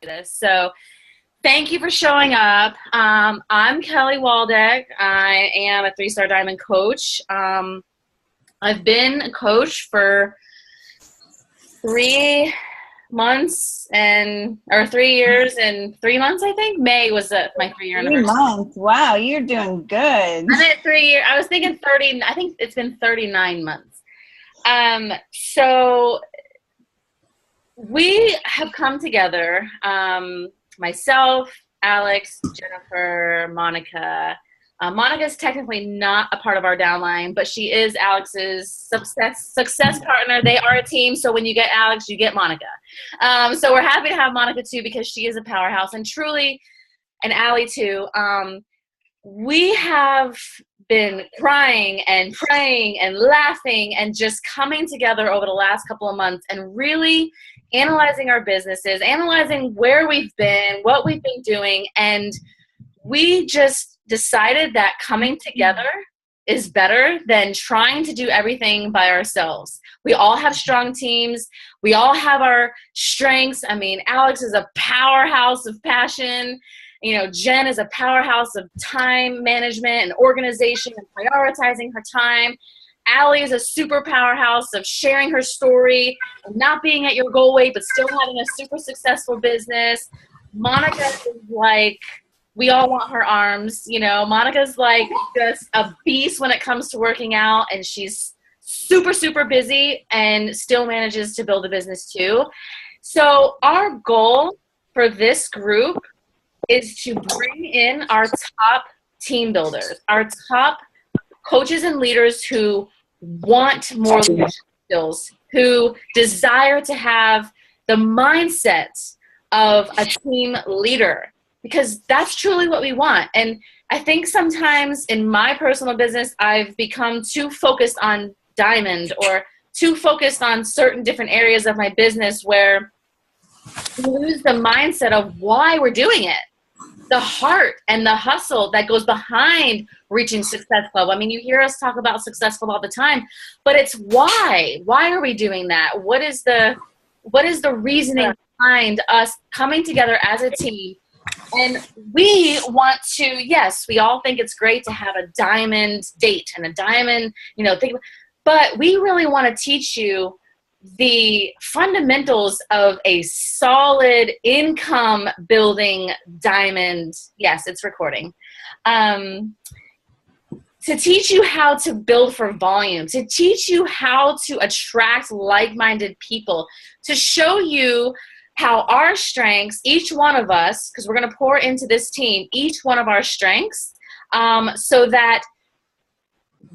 this. So thank you for showing up. I'm Kelly Waldeck. I am a three-star diamond coach. I've been a coach for 3 months or 3 years and 3 months, I think. May was my 3-year anniversary. 3 months. Wow, you're doing good. I'm at 3 years. I was thinking 30. I think it's been 39 months. So we have come together, myself, Alex, Jennifer, Monica. Monica's technically not a part of our downline, but she is Alex's success partner. They are a team, so when you get Alex, you get Monica. So we're happy to have Monica too, because she is a powerhouse, and truly, and Allie too. We have been crying and praying and laughing and just coming together over the last couple of months and really analyzing our businesses, analyzing where we've been, what we've been doing, and we just decided that coming together is better than trying to do everything by ourselves. We all have strong teams. We all have our strengths. I mean, Alex is a powerhouse of passion. You know, Jen is a powerhouse of time management and organization and prioritizing her time. Allie is a super powerhouse of sharing her story and not being at your goal weight, but still having a super successful business. Monica is like, we all want her arms. You know, Monica's like just a beast when it comes to working out, and she's super, super busy and still manages to build a business too. So our goal for this group is to bring in our top team builders, our top coaches and leaders who want more leadership skills, who desire to have the mindset of a team leader, because that's truly what we want. And I think sometimes in my personal business, I've become too focused on diamond or too focused on certain different areas of my business where we lose the mindset of why we're doing it. The heart and the hustle that goes behind reaching Success Club. I mean, you hear us talk about Success Club all the time, but it's why. Why are we doing that? What is the reasoning behind us coming together as a team? And we want to, yes, we all think it's great to have a diamond date and a diamond, thing, but we really want to teach you the fundamentals of a solid income building diamond. Yes, it's recording. To teach you how to build for volume, to teach you how to attract like-minded people, to show you how our strengths, each one of us, because we're going to pour into this team, each one of our strengths, so that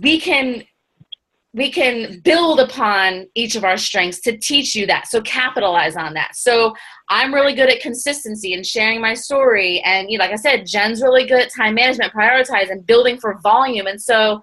we can build upon each of our strengths to teach you that. So capitalize on that. So I'm really good at consistency and sharing my story. And like I said, Jen's really good at time management, prioritize, and building for volume. And so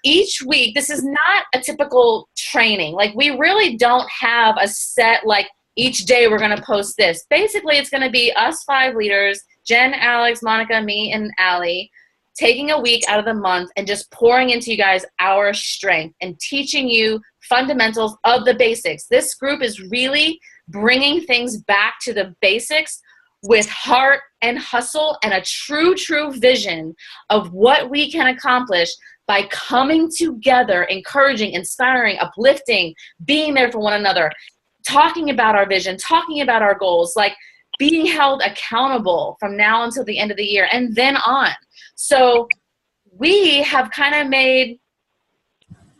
each week, this is not a typical training. Like, we really don't have a set, like, each day we're going to post this. Basically, it's going to be us 5 leaders, Jen, Alex, Monica, me, and Allie, taking a week out of the month and just pouring into you guys our strength and teaching you fundamentals of the basics. This group is really bringing things back to the basics with heart and hustle and a true, true vision of what we can accomplish by coming together, encouraging, inspiring, uplifting, being there for one another, talking about our vision, talking about our goals, like being held accountable from now until the end of the year and then on. So we have kind of made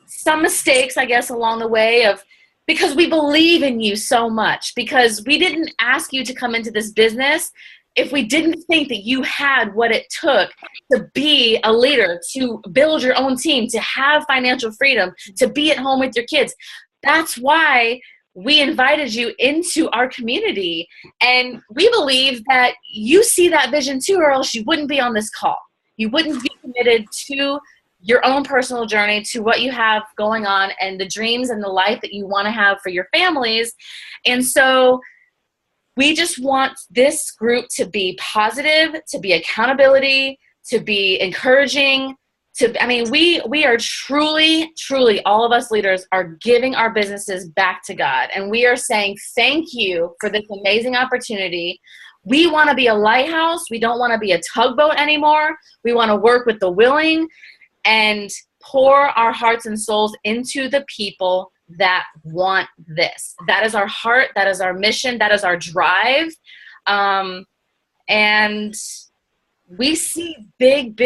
some mistakes, I guess, along the way because we believe in you so much, because we didn't ask you to come into this business if we didn't think that you had what it took to be a leader, to build your own team, to have financial freedom, to be at home with your kids. That's why we invited you into our community. And we believe that you see that vision too, or else you wouldn't be on this call. You wouldn't be committed to your own personal journey, to what you have going on and the dreams and the life that you want to have for your families. And so we just want this group to be positive, to be accountability, to be encouraging. We are truly, truly, all of us leaders are giving our businesses back to God. And we are saying thank you for this amazing opportunity. We want to be a lighthouse. We don't want to be a tugboat anymore. We want to work with the willing and pour our hearts and souls into the people that want this. That is our heart. That is our mission. That is our drive. And we see big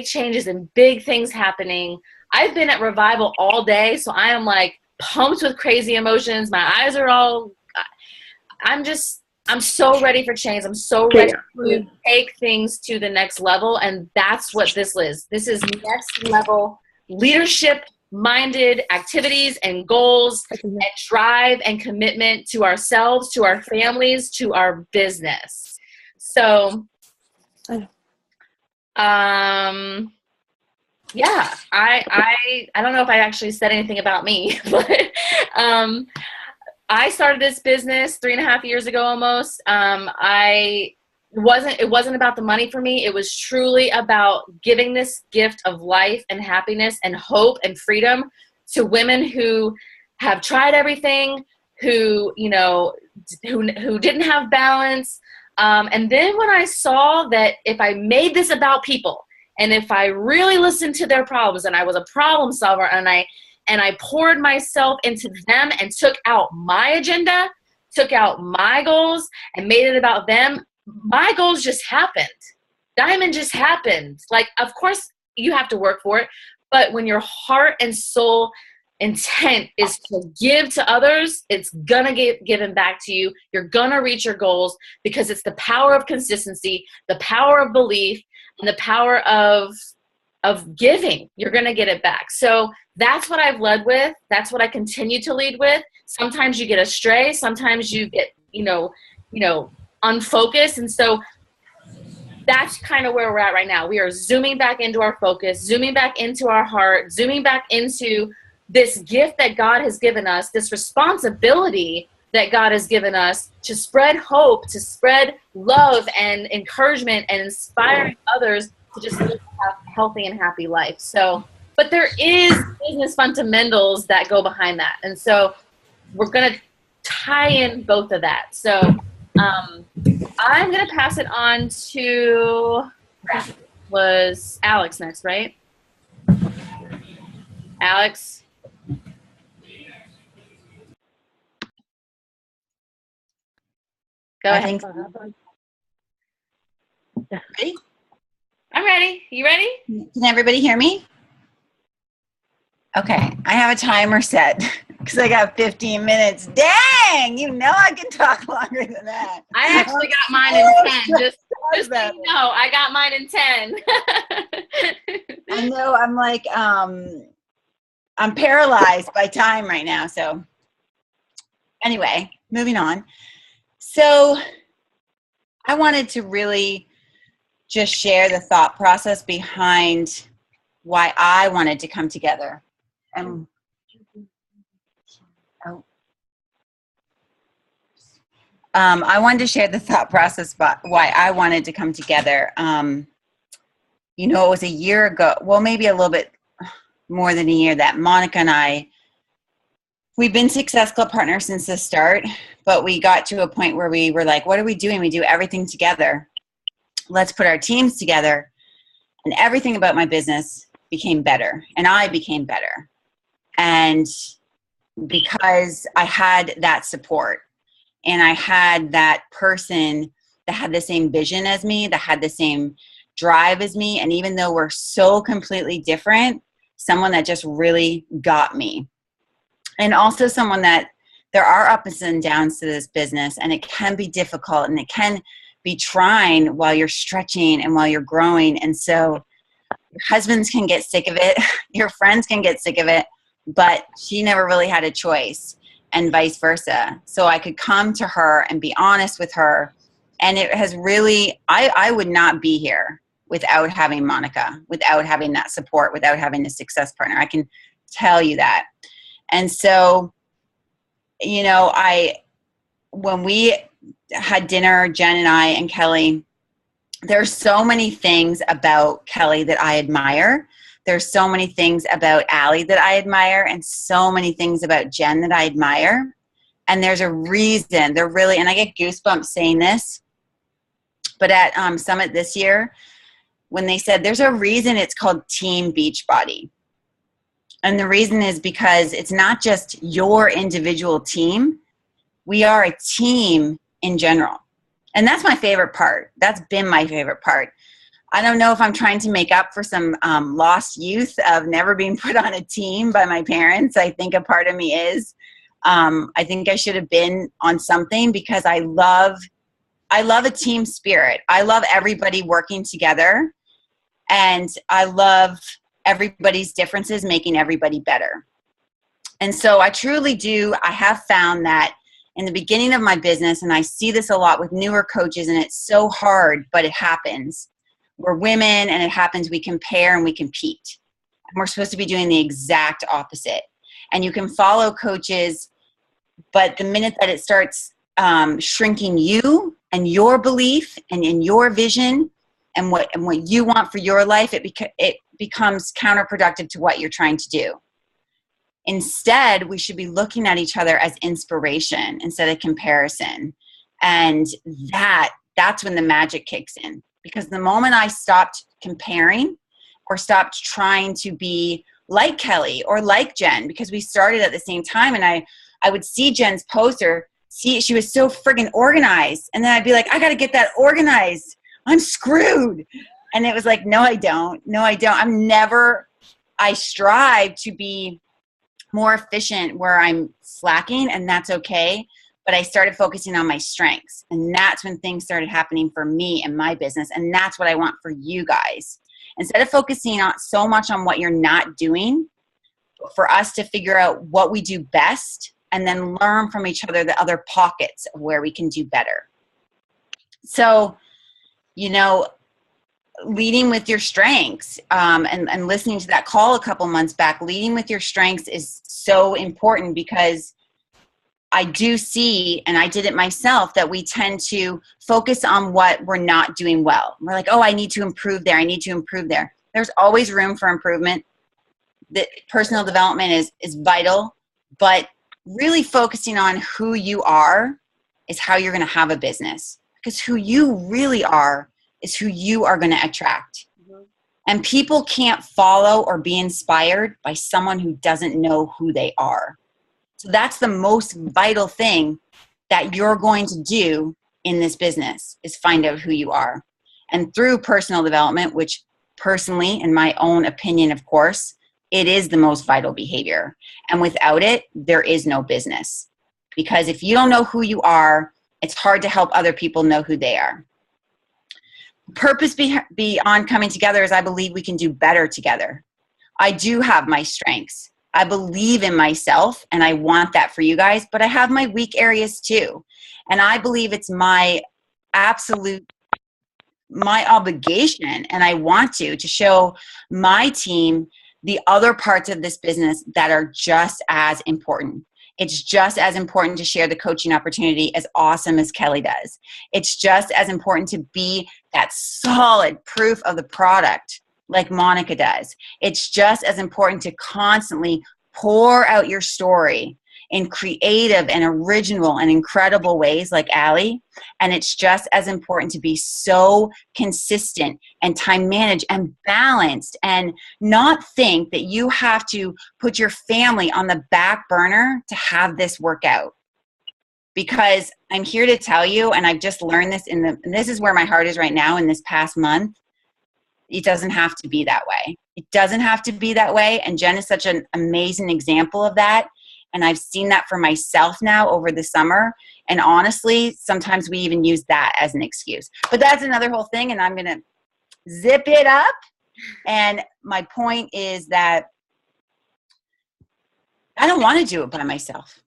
changes and big things happening. I've been at Revival all day, so I am like pumped with crazy emotions. My eyes are all, I'm so ready for change. I'm so ready to take things to the next level. And that's what this is. This is next level leadership minded activities and goals and drive and commitment to ourselves, to our families, to our business. So, yeah, I don't know if I actually said anything about me, but I started this business 3.5 years ago almost. It wasn't about the money for me. It was truly about giving this gift of life and happiness and hope and freedom to women who have tried everything, who didn't have balance. And then when I saw that if I made this about people, and if I really listened to their problems, and I was a problem solver, and I poured myself into them and took out my agenda, took out my goals, and made it about them, my goals just happened. Diamond just happened. Like, of course, you have to work for it, but when your heart and soul intent is to give to others, it's gonna get given back to you. You're gonna reach your goals because it's the power of consistency, the power of belief, and the power of giving. You're gonna get it back. So that's what I've led with. That's what I continue to lead with. Sometimes you get astray. Sometimes you get, unfocused. And so that's kind of where we're at right now. We are zooming back into our focus, zooming back into our heart, zooming back into this gift that God has given us, this responsibility that God has given us to spread hope, to spread love and encouragement and inspiring others to just live a healthy and happy life. So, but there is business fundamentals that go behind that. And so we're going to tie in both of that. So I'm going to pass it on to, was Alex next, right? Alex? Go ahead. Ready? I'm ready. You ready? Can everybody hear me? Okay, I have a timer set because I got 15 minutes. Dang, I can talk longer than that. I actually got mine in 10. Just so you know, I got mine in 10. I know, I'm like, I'm paralyzed by time right now. So anyway, moving on. So I wanted to really just share the thought process behind why I wanted to come together. And I wanted to share the thought process about why I wanted to come together. It was a year ago, well, maybe a little bit more than a year, that Monica and I, we've been Success Club partners since the start, but we got to a point where we were like, what are we doing? We do everything together. Let's put our teams together. And everything about my business became better, and I became better. And because I had that support, and I had that person that had the same vision as me, that had the same drive as me, and even though we're so completely different, someone that just really got me. And also someone that there are ups and downs to this business, and it can be difficult, and it can be trying while you're stretching and while you're growing. And so your husbands can get sick of it, your friends can get sick of it, but she never really had a choice, and vice versa. So I could come to her and be honest with her. And it has really, I would not be here without having Monica, without having that support, without having a success partner. I can tell you that. And so, when we had dinner, Jen and I and Kelly, there's so many things about Kelly that I admire. There's so many things about Allie that I admire, and so many things about Jen that I admire. And there's a reason, and I get goosebumps saying this, But at Summit this year, when they said there's a reason it's called Team Beachbody. And the reason is because it's not just your individual team. We are a team in general. And that's my favorite part. That's been my favorite part. I don't know if I'm trying to make up for some lost youth of never being put on a team by my parents. I think a part of me is. I think I should have been on something because I love a team spirit. I love everybody working together, and I love everybody's differences making everybody better. And so I truly do. I have found that in the beginning of my business, and I see this a lot with newer coaches, and it's so hard, but it happens. We're women, and it happens. We compare and we compete. And we're supposed to be doing the exact opposite. And you can follow coaches, but the minute that it starts shrinking you and your belief and in your vision and what you want for your life, it becomes counterproductive to what you're trying to do. Instead, we should be looking at each other as inspiration instead of comparison. And that's when the magic kicks in. Because the moment I stopped comparing or stopped trying to be like Kelly or like Jen, because we started at the same time, and I would see Jen's poster, she was so friggin' organized. And then I'd be like, I got to get that organized. I'm screwed. And it was like, no, I don't. I strive to be more efficient where I'm slacking, and that's okay. But I started focusing on my strengths, and that's when things started happening for me and my business. And that's what I want for you guys. Instead of focusing on so much on what you're not doing, for us to figure out what we do best and then learn from each other the other pockets of where we can do better. So, leading with your strengths, and listening to that call a couple months back, leading with your strengths is so important, because I do see, and I did it myself, that we tend to focus on what we're not doing well. We're like, oh, I need to improve there. I need to improve there. There's always room for improvement. The personal development is vital, but really focusing on who you are is how you're going to have a business, because who you really are is who you are going to attract. Mm-hmm. And people can't follow or be inspired by someone who doesn't know who they are. So that's the most vital thing that you're going to do in this business, is find out who you are. And through personal development, which personally, in my own opinion, of course, it is the most vital behavior. And without it, there is no business. Because if you don't know who you are, it's hard to help other people know who they are. Purpose beyond coming together is I believe we can do better together. I do have my strengths. I believe in myself, and I want that for you guys, but I have my weak areas too. And I believe it's my obligation, and I want to show my team the other parts of this business that are just as important. It's just as important to share the coaching opportunity as awesome as Kelly does. It's just as important to be that solid proof of the product like Monica does. It's just as important to constantly pour out your story in creative and original and incredible ways like Allie. And it's just as important to be so consistent and time managed and balanced, and not think that you have to put your family on the back burner to have this work out. Because I'm here to tell you, and I've just learned this and this is where my heart is right now in this past month, it doesn't have to be that way. It doesn't have to be that way. And Jen is such an amazing example of that. And I've seen that for myself now over the summer. And honestly, sometimes we even use that as an excuse. But that's another whole thing, and I'm going to zip it up. And my point is that I don't want to do it by myself.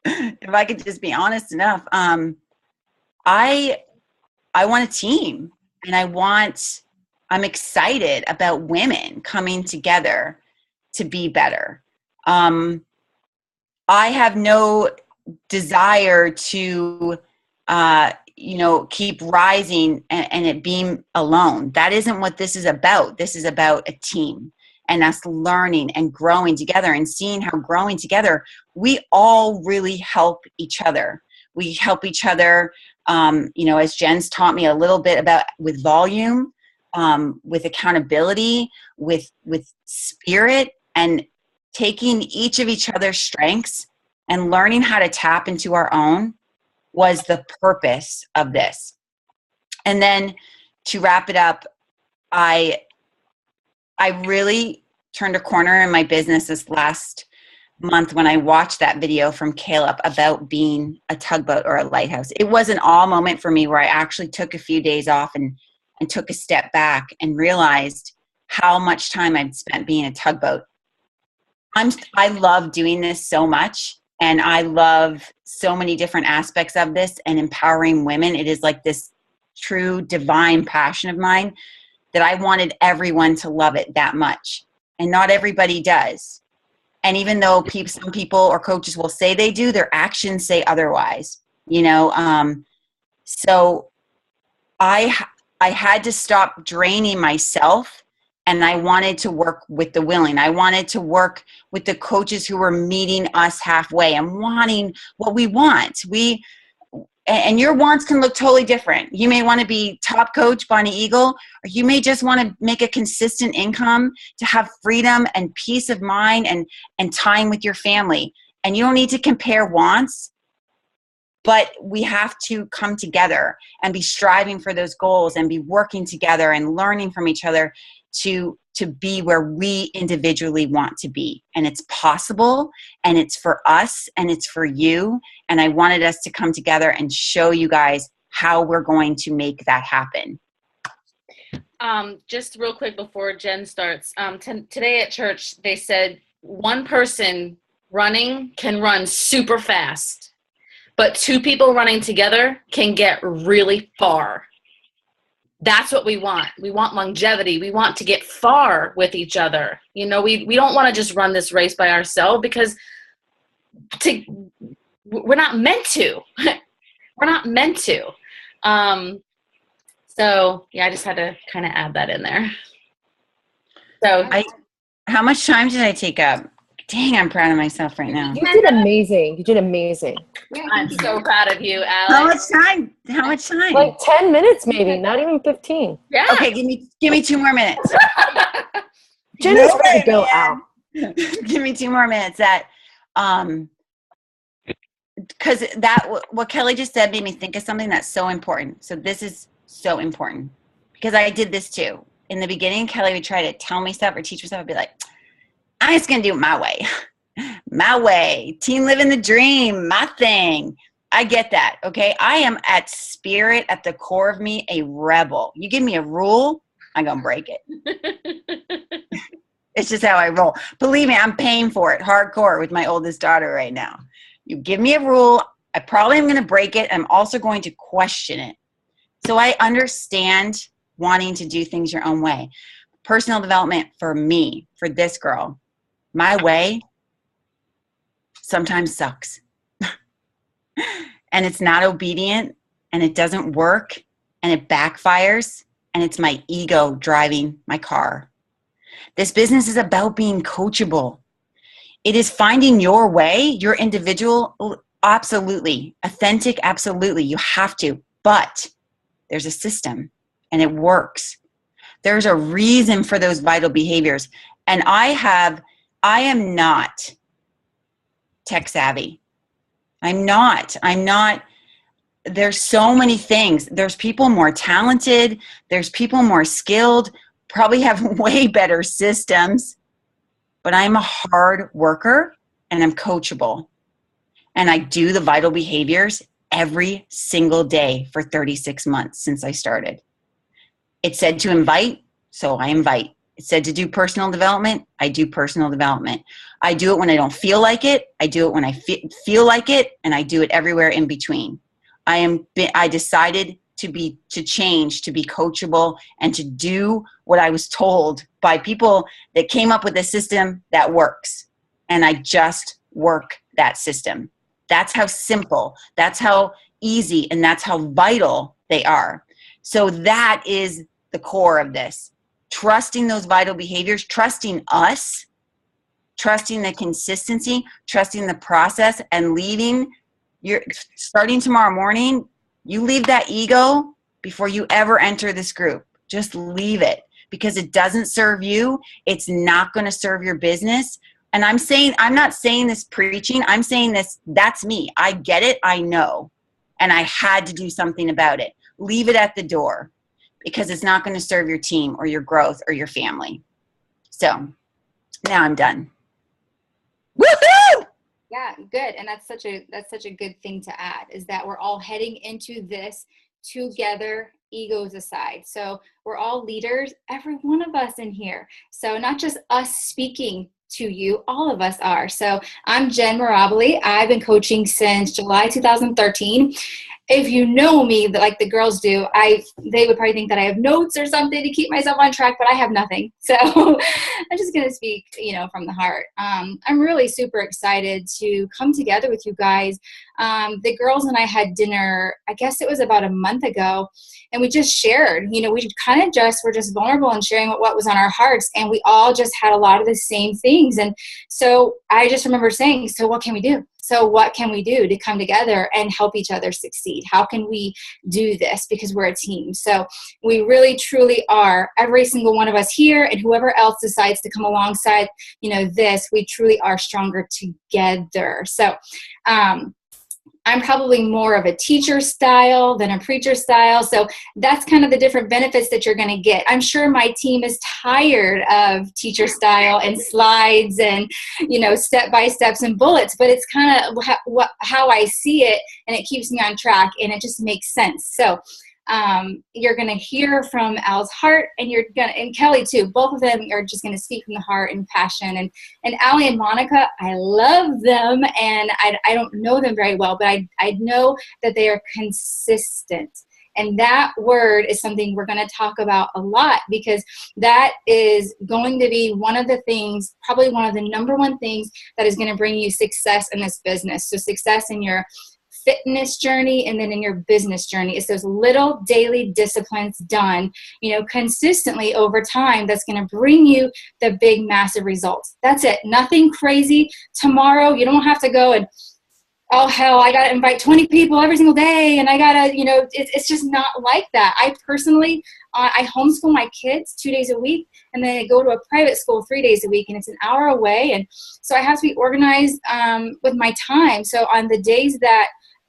If I could just be honest enough, I want a team, and I'm excited about women coming together to be better. I have no desire to, keep rising and it being alone. That isn't what this is about. This is about a team and us learning and growing together and seeing how growing together, we all really help each other. We help each other As Jen's taught me a little bit about with volume, with accountability, with spirit, and taking each of each other's strengths and learning how to tap into our own was the purpose of this. And then to wrap it up, I really turned a corner in my business this last month when I watched that video from Caleb about being a tugboat or a lighthouse. It was an all moment for me where I actually took a few days off and took a step back and realized how much time I'd spent being a tugboat. I love doing this so much, and I love so many different aspects of this and empowering women. It is like this true divine passion of mine that I wanted everyone to love it that much. And not everybody does. And even though some people or coaches will say they do, their actions say otherwise, so I had to stop draining myself, and I wanted to work with the willing. I wanted to work with the coaches who were meeting us halfway and wanting what we want. And your wants can look totally different. You may want to be top coach, Bonnie Eagle, or you may just want to make a consistent income to have freedom and peace of mind and time with your family. And you don't need to compare wants, but we have to come together and be striving for those goals and be working together and learning from each other to be where we individually want to be. And it's possible, and it's for us, and it's for you. And I wanted us to come together and show you guys how we're going to make that happen. Just real quick before Jen starts, today at church, they said one person running can run super fast, but two people running together can get really far. That's what we want. We want longevity. We want to get far with each other. We don't want to just run this race by ourselves, because we're not meant to. We're not meant to. So yeah, I just had to kind of add that in there. So how much time did I take up? Dang, I'm proud of myself right now. You did amazing. You did amazing. I'm so proud of you, Alex. How much time? Like 10 minutes, maybe, not even 15. Yeah. Okay, give me 2 more minutes. Jen is ready to go out. Give me 2 more minutes. Because what Kelly just said made me think of something that's so important. So this is so important, because I did this too. In the beginning, Kelly would try to tell me stuff or teach me stuff. I'd be like, I'm just going to do it my way. My way. Team living the dream. My thing. I get that. Okay. I am at spirit, at the core of me, a rebel. You give me a rule, I'm going to break it. It's just how I roll. Believe me, I'm paying for it hardcore with my oldest daughter right now. You give me a rule, I probably am going to break it. I'm also going to question it. So I understand wanting to do things your own way. Personal development for me, for this girl, my way sometimes sucks. And it's not obedient, and it doesn't work, and it backfires, and it's my ego driving my car. This business is about being coachable. It is finding your way, your individual, absolutely. Authentic, absolutely. You have to. But there's a system, and it works. There's a reason for those vital behaviors. And I am not tech savvy. I'm not. There's so many things. There's people more talented. There's people more skilled, probably have way better systems. But I'm a hard worker, and I'm coachable. And I do the vital behaviors every single day for 36 months since I started. It said to invite, so I invite. It said to do personal development, I do personal development. I do it when I don't feel like it. I do it when I feel like it, and I do it everywhere in between. I decided to change, to be coachable, and to do what I was told by people that came up with a system that works. And I just work that system. That's how simple, that's how easy, and that's how vital they are. So that is the core of this. Trusting those vital behaviors, trusting us, trusting the consistency, trusting the process, and starting tomorrow morning, You leave that ego before you ever enter this group. Just leave it, because it doesn't serve you. It's not going to serve your business. And I'm not saying this preaching. I'm saying this, that's me. I get it. I know. And I had to do something about it. Leave it at the door, because it's not going to serve your team or your growth or your family. So now I'm done. Woohoo! Yeah, good. And that's such a good thing to add, is that we're all heading into this together, egos aside. So we're all leaders, every one of us in here. So not just us speaking to you, all of us are. So I'm Jen Mirabili. I've been coaching since July 2013. If you know me, like the girls do, they would probably think that I have notes or something to keep myself on track, but I have nothing. So I'm just going to speak, from the heart. I'm really super excited to come together with you guys. The girls and I had dinner, I guess it was about a month ago, and we just shared, we were just vulnerable and sharing what was on our hearts, and we all just had a lot of the same things. And so I just remember saying, so what can we do? So what can we do to come together and help each other succeed? How can we do this? Because we're a team. So we really, truly are, every single one of us here, and whoever else decides to come alongside, this, we truly are stronger together. So, I'm probably more of a teacher style than a preacher style. So that's kind of the different benefits that you're going to get. I'm sure my team is tired of teacher style and slides and, step-by-steps and bullets, but it's kind of how I see it, and it keeps me on track, and it just makes sense. So you're going to hear from Al's heart, and and Kelly too. Both of them are just going to speak from the heart and passion. And Allie and Monica, I love them, and I don't know them very well, but I know that they are consistent. And that word is something we're going to talk about a lot, because that is going to be one of the things, probably one of the number one things that is going to bring you success in this business. So success in your fitness journey, and then in your business journey. It's those little daily disciplines done, consistently over time, that's going to bring you the big, massive results. That's it. Nothing crazy. Tomorrow, you don't have to go and, oh, hell, I got to invite 20 people every single day, and I got to, it's just not like that. I personally, I homeschool my kids 2 days a week, and then I go to a private school 3 days a week, and it's an hour away. And so I have to be organized with my time. So on the days that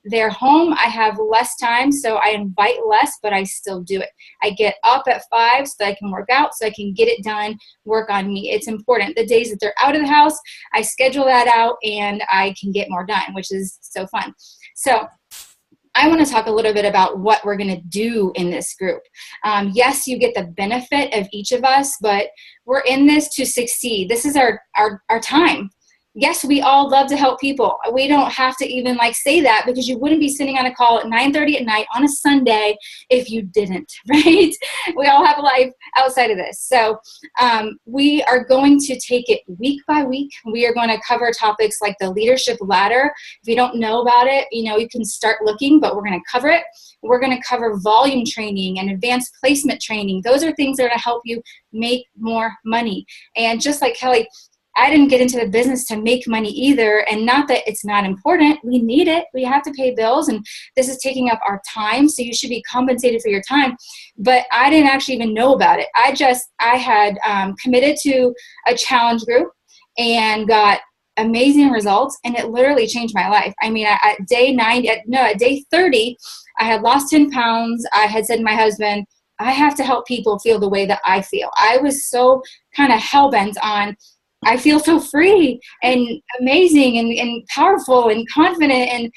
they're home, I have less time, so I invite less, but I still do it. I get up at 5 so that I can work out, so I can get it done, work on me. It's important. The days that they're out of the house, I schedule that out, and I can get more done, which is so fun. So I want to talk a little bit about what we're going to do in this group. Yes, you get the benefit of each of us, but we're in this to succeed. This is our time. Yes, we all love to help people. We don't have to even say that, because you wouldn't be sitting on a call at 9:30 at night on a Sunday if you didn't, right? We all have a life outside of this. So we are going to take it week by week. We are going to cover topics like the leadership ladder. If you don't know about it, you can start looking, but we're going to cover it. We're going to cover volume training and advanced placement training. Those are things that are going to help you make more money. And just like Kelly, I didn't get into the business to make money either, and not that it's not important. We need it. We have to pay bills, and this is taking up our time, so you should be compensated for your time. But I didn't actually even know about it. I had committed to a challenge group and got amazing results, and it literally changed my life. I mean, at day 30, I had lost 10 pounds. I had said to my husband, I have to help people feel the way that I feel. I was so kind of hell-bent on, I feel so free and amazing and powerful and confident, and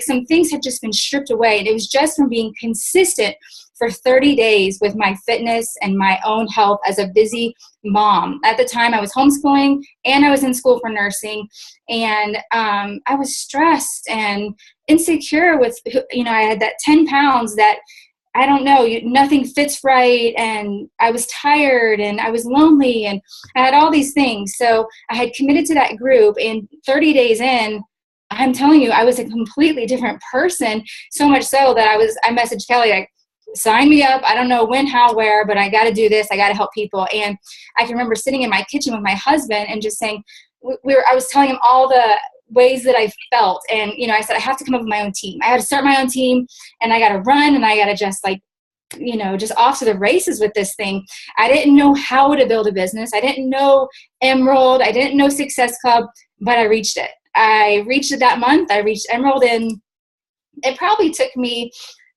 some things had just been stripped away. And it was just from being consistent for 30 days with my fitness and my own health as a busy mom. At the time, I was homeschooling and I was in school for nursing, and I was stressed and insecure with, I had that 10 pounds that, I don't know, nothing fits right, and I was tired, and I was lonely, and I had all these things. So I had committed to that group, and 30 days in, I'm telling you, I was a completely different person, so much so that I messaged Kelly, sign me up. I don't know when, how, where, but I got to do this. I got to help people. And I can remember sitting in my kitchen with my husband and just saying, I was telling him all ways that I felt. And, you know, I said, I have to come up with my own team. I had to start my own team, and I got to run, and I got to just like, you know, just off to the races with this thing. I didn't know how to build a business. I didn't know Emerald. I didn't know Success Club, but I reached it. I reached it that month. I reached Emerald, and it probably took me,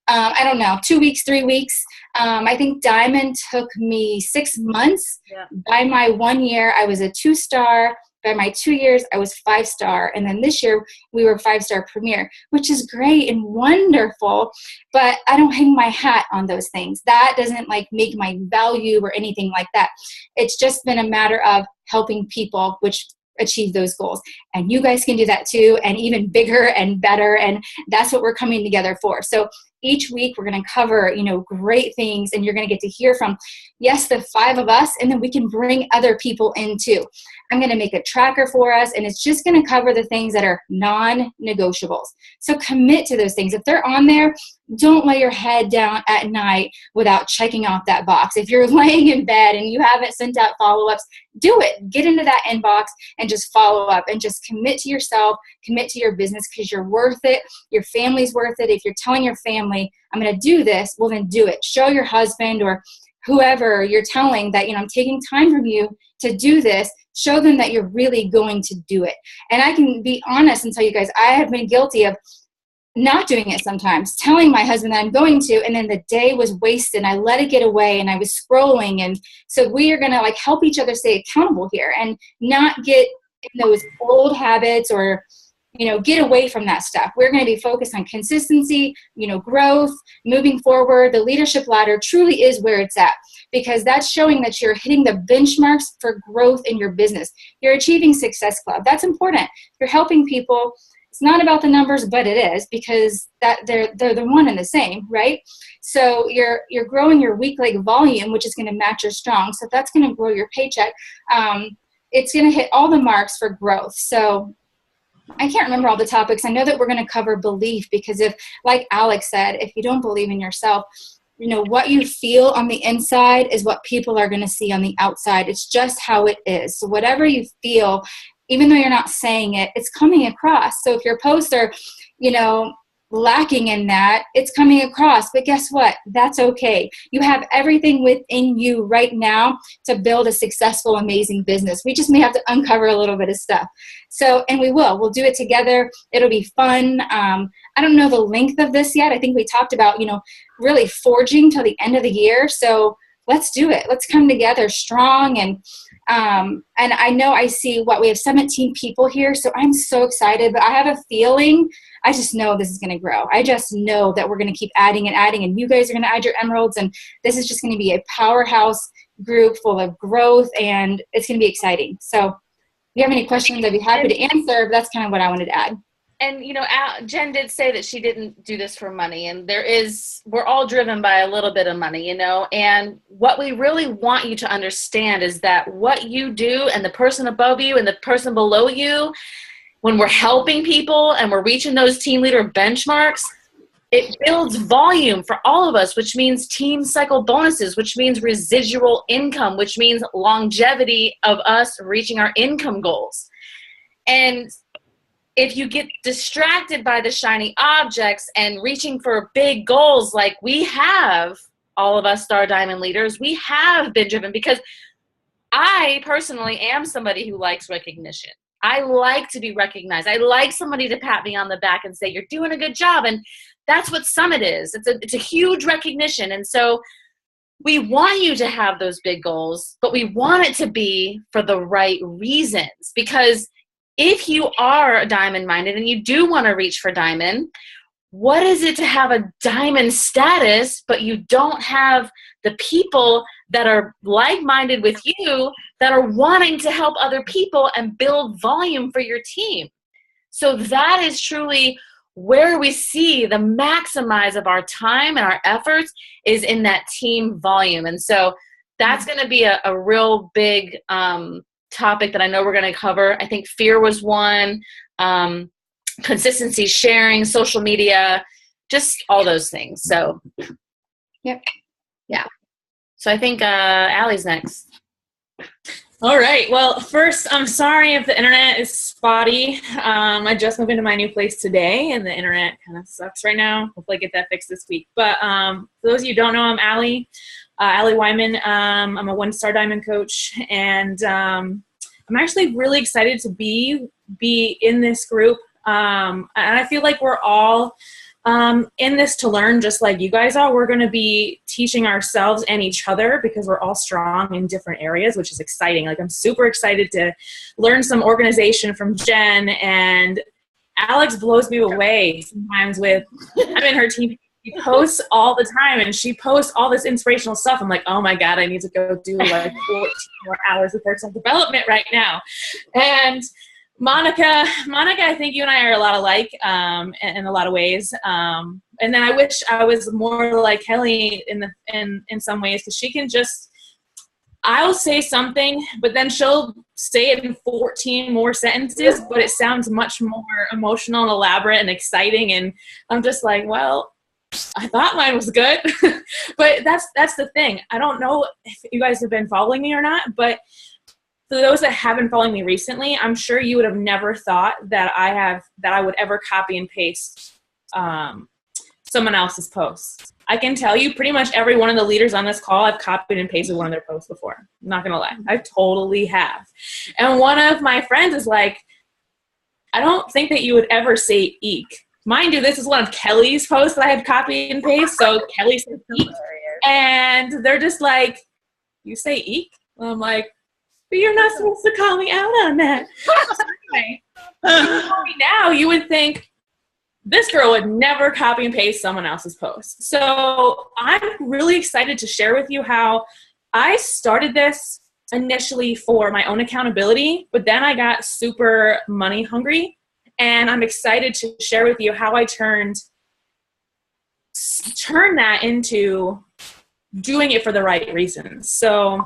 I don't know, 2 weeks, 3 weeks. I think Diamond took me 6 months. Yeah. By my 1 year, I was a 2-star. By my 2 years, I was 5-star. And then this year, we were 5-star premier, which is great and wonderful. But I don't hang my hat on those things. That doesn't like make my value or anything like that. It's just been a matter of helping people, which achieve those goals. And you guys can do that too, and even bigger and better. And that's what we're coming together for. So each week we're going to cover, you know, great things, and you're going to get to hear from, yes, the 5 of us, and then we can bring other people in too. I'm going to make a tracker for us, and it's just going to cover the things that are non-negotiables. So commit to those things. If they're on there, don't lay your head down at night without checking off that box. If you're laying in bed and you haven't sent out follow-ups, do it. Get into that inbox and just follow up, and just commit to yourself, commit to your business, because you're worth it. Your family's worth it. If you're telling your family, I'm going to do this, well, then do it. Show your husband or whoever you're telling that, you know, I'm taking time from you to do this. Show them that you're really going to do it. And I can be honest and tell you guys, I have been guilty of not doing it sometimes, telling my husband that I'm going to, and then the day was wasted. I let it get away, and I was scrolling. And so we are going to like help each other stay accountable here and not get in those old habits or, you know, get away from that stuff. We're going to be focused on consistency, you know, growth, moving forward. The leadership ladder truly is where it's at, because that's showing that you're hitting the benchmarks for growth in your business. You're achieving Success Club. That's important. You're helping people. It's not about the numbers, but it is, because that they're the one and the same, right? So you're growing your weak leg volume, which is going to match your strong. So that's going to grow your paycheck. It's going to hit all the marks for growth. So I can't remember all the topics. I know that we're going to cover belief, because if, like Alex said, if you don't believe in yourself, you know, what you feel on the inside is what people are going to see on the outside. It's just how it is. So whatever you feel, even though you're not saying it, it's coming across. So if your posts are, you know, lacking in that, it's coming across. But guess what? That's okay. You have everything within you right now to build a successful, amazing business. We just may have to uncover a little bit of stuff. So, and we'll do it together. It'll be fun. I don't know the length of this yet. I think we talked about, you know, really forging till the end of the year. So let's do it. Let's come together strong. And I know I see we have 17 people here. So I'm so excited, but I have a feeling, I just know this is going to grow. I just know that we're going to keep adding and adding, and you guys are going to add your emeralds. And this is just going to be a powerhouse group full of growth, and it's going to be exciting. So if you have any questions, I'd be happy to answer, but that's kind of what I wanted to add. And, you know, Jen did say that she didn't do this for money, and we're all driven by a little bit of money, you know, and what we really want you to understand is that what you do and the person above you and the person below you, when we're helping people and we're reaching those team leader benchmarks, it builds volume for all of us, which means team cycle bonuses, which means residual income, which means longevity of us reaching our income goals. And if you get distracted by the shiny objects and reaching for big goals like we have, all of us Star Diamond leaders, we have been driven, because I personally am somebody who likes recognition. I like to be recognized. I like somebody to pat me on the back and say, you're doing a good job. And that's what Summit is. It's a huge recognition. And so we want you to have those big goals, but we want it to be for the right reasons, because if you are diamond-minded and you do want to reach for diamond, what is it to have a diamond status, but you don't have the people that are like-minded with you that are wanting to help other people and build volume for your team? So that is truly where we see the maximize of our time and our efforts is in that team volume. And so that's going to be a real big topic that I know we're going to cover. I think fear was one, consistency, sharing, social media, just all those things. So, yep. Yeah. So I think Allie's next. All right. Well, first, I'm sorry if the internet is spotty. I just moved into my new place today, and the internet kind of sucks right now. Hopefully I get that fixed this week. But for those of you who don't know, I'm Allie Wyman. I'm a one-star diamond coach, and I'm actually really excited to be in this group. And I feel like we're all in this to learn, just like you guys are. We're going to be teaching ourselves and each other because we're all strong in different areas, which is exciting. Like, I'm super excited to learn some organization from Jen, and Alex blows me away sometimes with, I'm in her team. She posts all the time, and she posts all this inspirational stuff. I'm like, oh my God, I need to go do like 14 more hours of personal development right now. And Monica, I think you and I are a lot alike in a lot of ways. And then I wish I was more like Kelly in some ways, because she can just, I'll say something, but then she'll say it in 14 more sentences, but it sounds much more emotional and elaborate and exciting. And I'm just like, well, I thought mine was good. But that's the thing. I don't know if you guys have been following me or not, but for those that haven't followed me recently, I'm sure you would have never thought that I would ever copy and paste someone else's posts. I can tell you pretty much every one of the leaders on this call, I've copied and pasted one of their posts before. I'm not going to lie. I totally have. And one of my friends is like, I don't think that you would ever say eek. Mind you, this is one of Kelly's posts that I had copied and pasted. So Kelly says eek. And they're just like, you say eek? And I'm like, but you're not supposed to call me out on that. So anyway, you know me now, you would think this girl would never copy and paste someone else's post. So I'm really excited to share with you how I started this initially for my own accountability, but then I got super money hungry, and I'm excited to share with you how I turned that into doing it for the right reasons. So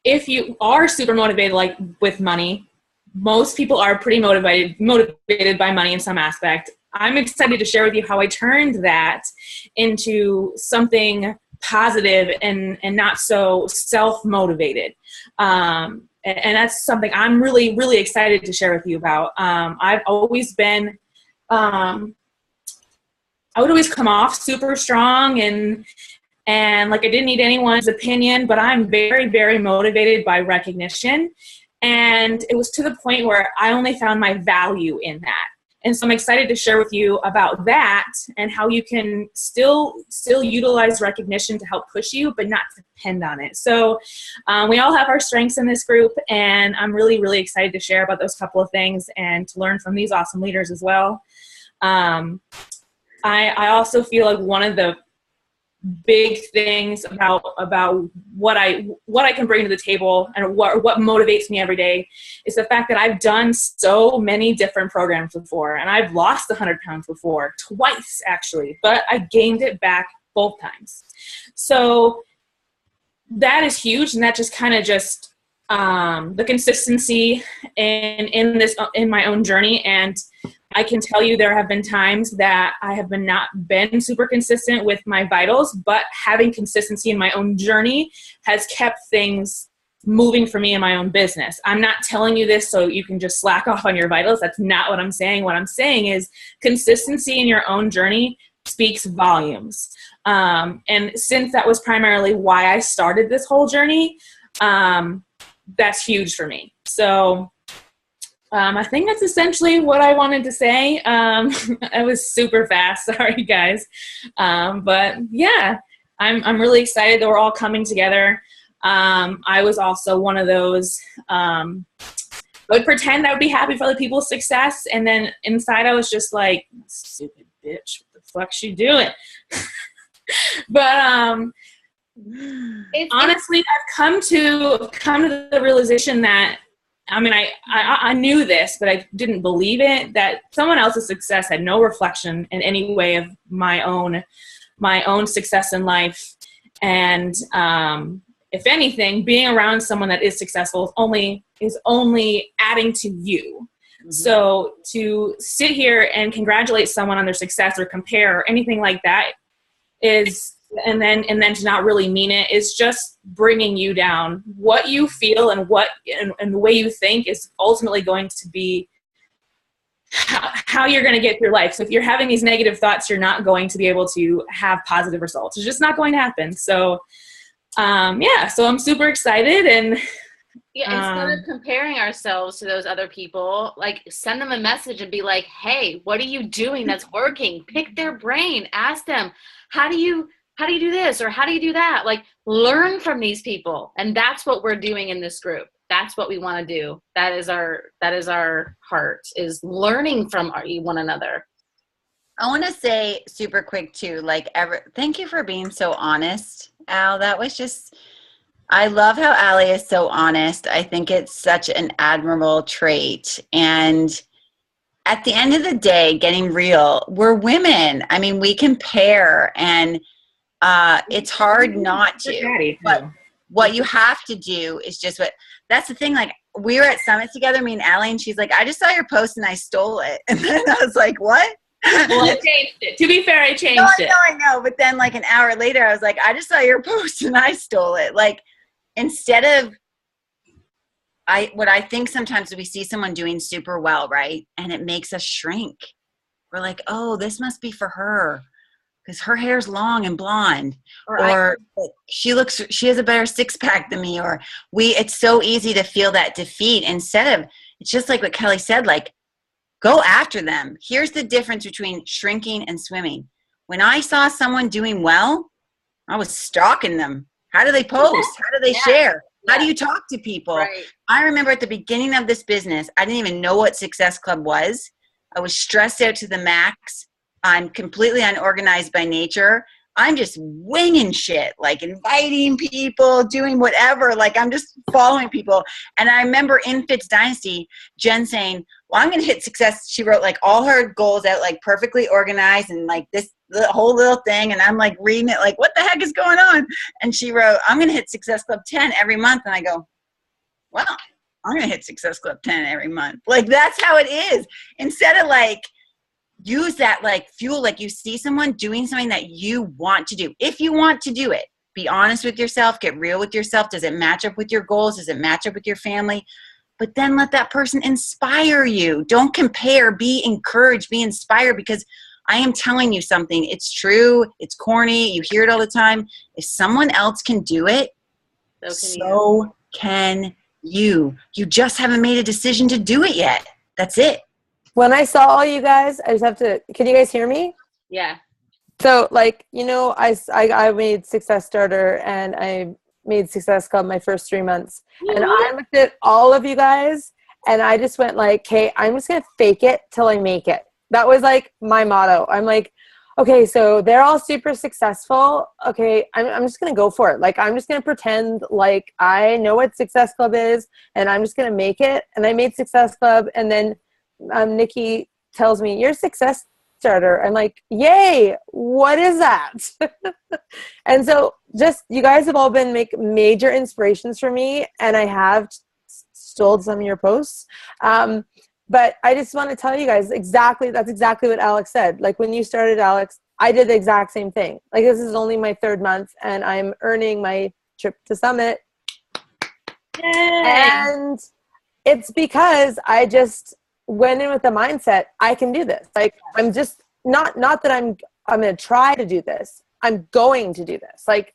if you are super motivated, like with money, most people are pretty motivated by money in some aspect. I'm excited to share with you how I turned that into something positive and not so self-motivated. And that's something I'm really, really excited to share with you about. I've always been, I would always come off super strong and like I didn't need anyone's opinion, but I'm very, very motivated by recognition. And it was to the point where I only found my value in that. And so I'm excited to share with you about that and how you can still utilize recognition to help push you, but not depend on it. So we all have our strengths in this group, and I'm really, really excited to share about those couple of things and to learn from these awesome leaders as well. I also feel like one of the big things about what I can bring to the table and what motivates me every day is the fact that I've done so many different programs before, and I've lost 100 pounds before, twice actually, but I gained it back both times. So that is huge, and that just kind of the consistency in my own journey. And I can tell you there have been times that I have not been super consistent with my vitals, but having consistency in my own journey has kept things moving for me in my own business. I'm not telling you this so you can just slack off on your vitals. That's not what I'm saying. What I'm saying is consistency in your own journey speaks volumes. And since that was primarily why I started this whole journey, that's huge for me. So I think that's essentially what I wanted to say. I was super fast. Sorry, guys. But yeah, I'm really excited that we're all coming together. I was also one of those, I would pretend I would be happy for other people's success. And then inside I was just like, stupid bitch, what the fuck's she doing? But honestly, I've come to the realization that, I mean, I knew this, but I didn't believe it, that someone else's success had no reflection in any way of my own success in life. And if anything, being around someone that is successful is only adding to you. Mm-hmm. So to sit here and congratulate someone on their success or compare or anything like that is and then to not really mean it is just bringing you down. What you feel and the way you think is ultimately going to be how you're going to get through life. So if you're having these negative thoughts, you're not going to be able to have positive results. It's just not going to happen. So so I'm super excited. And instead of comparing ourselves to those other people, like send them a message and be like, hey, what are you doing that's working? Pick their brain, ask them, how do you do this, or how do you do that? Like, learn from these people. And that's what we're doing in this group. That's what we want to do. That is our heart, is learning from one another. I want to say super quick too, thank you for being so honest, Al. That was just, I love how Allie is so honest. I think it's such an admirable trait. And at the end of the day, getting real, we're women. I mean, we compare, and it's hard not to. But what you have to do is just that's the thing. Like, we were at Summit together, me and Allie, and she's like, I just saw your post and I stole it. And then I was like, what? Well, I changed it. To be fair, I changed it. I know. But then like an hour later, I was like, I just saw your post and I stole it. Like, instead of, what I think sometimes we see someone doing super well, right? And it makes us shrink. We're like, oh, this must be for her because her hair's long and blonde, or she has a better six pack than me, or it's so easy to feel that defeat instead of, it's just like what Kelly said, like, go after them. Here's the difference between shrinking and swimming. When I saw someone doing well, I was stalking them. How do they post? How do they share? How do you talk to people? Right. I remember at the beginning of this business, I didn't even know what Success Club was. I was stressed out to the max. I'm completely unorganized by nature. I'm just winging shit, like inviting people, doing whatever. Like, I'm just following people. And I remember in Fitz Dynasty, Jen saying, well, I'm going to hit success. She wrote like all her goals out, like perfectly organized, and like the whole little thing. And I'm like reading it, like, what the heck is going on? And she wrote, I'm going to hit Success Club 10 every month. And I go, well, I'm going to hit Success Club 10 every month. Like, that's how it is. Instead of like, use that like fuel, like you see someone doing something that you want to do. If you want to do it, be honest with yourself, get real with yourself. Does it match up with your goals? Does it match up with your family? But then let that person inspire you. Don't compare, be encouraged, be inspired, because I am telling you something. It's true. It's corny. You hear it all the time. If someone else can do it, so can you. You just haven't made a decision to do it yet. That's it. When I saw all you guys, I just have to, can you guys hear me? Yeah. So like, you know, I made Success Starter and I made Success Club my first 3 months. And I looked at all of you guys and I just went like, okay, I'm just going to fake it till I make it. That was like my motto. I'm like, okay, so they're all super successful. Okay, I'm just going to go for it. Like, I'm just going to pretend like I know what Success Club is and I'm just going to make it. And I made Success Club, and then Nikki tells me, you're a Success Starter. I'm like, yay, what is that? And so just, you guys have all been major inspirations for me, and I have stole some of your posts. But I just want to tell you guys that's exactly what Alex said. Like, when you started, Alex, I did the exact same thing. Like, this is only my 3rd month and I'm earning my trip to Summit. Yay. And it's because I just went in with the mindset, I can do this. Like, I'm just not that I'm going to try to do this. I'm going to do this. Like,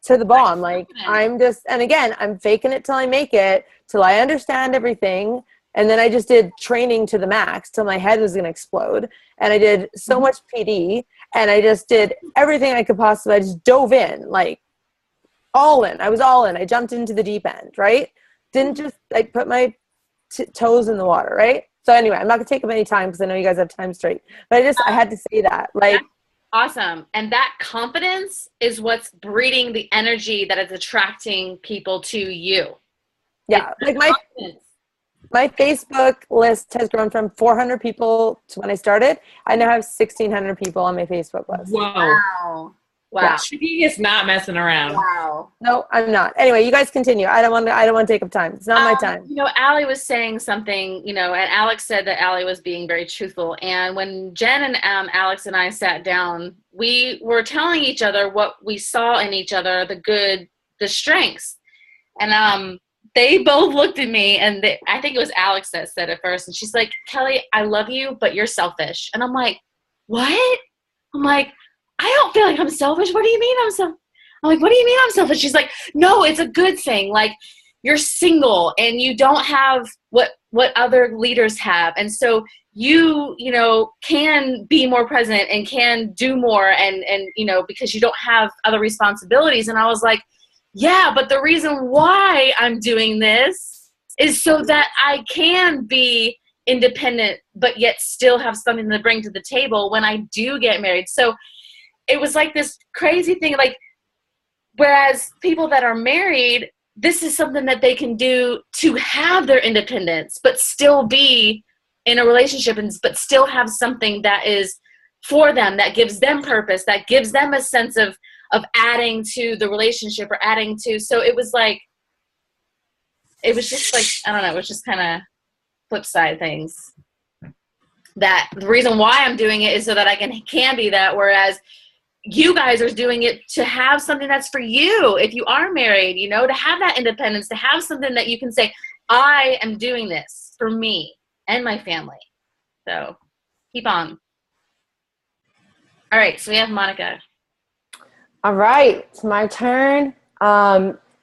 to the bomb. Like, I'm just, and again, I'm faking it till I make it, till I understand everything. And then I just did training to the max till my head was going to explode. And I did so much PD, and I just did everything I could possibly. I just dove in, like, all in. I was all in. I jumped into the deep end, right? Didn't just like put my toes in the water, right? So anyway, I'm not going to take up any time because I know you guys have time straight. But I had to say that. Like, awesome. And that confidence is what's breeding the energy that is attracting people to you. Yeah. Like, my Facebook list has grown from 400 people to when I started. I now have 1,600 people on my Facebook list. Wow. Yeah. She is not messing around. Wow. No, I'm not. Anyway, you guys continue. I don't want to take up time. It's not my time. You know, Allie was saying something, you know, and Alex said that Allie was being very truthful. And when Jen and Alex and I sat down, we were telling each other what we saw in each other, the strengths. And they both looked at me, and I think it was Alex that said it first. And she's like, Kelly, I love you, but you're selfish. And I'm like, what? I'm like, I don't feel like I'm selfish. What do you mean I'm selfish? I'm like, what do you mean I'm selfish? She's like, no, it's a good thing. Like, you're single and you don't have what other leaders have. And so you know, can be more present and can do more and, you know, because you don't have other responsibilities. And I was like, yeah, but the reason why I'm doing this is so that I can be independent, but yet still have something to bring to the table when I do get married. So it was like this crazy thing, like, whereas people that are married, this is something that they can do to have their independence, but still be in a relationship, but still have something that is for them, that gives them purpose, that gives them a sense of adding to the relationship or adding to. So it was just like, I don't know, it was just kind of flip side things. That the reason why I'm doing it is so that I can be that, whereas you guys are doing it to have something that's for you. If you are married, you know, to have that independence, to have something that you can say, I am doing this for me and my family. So keep on. All right. So we have Monica. All right. It's my turn.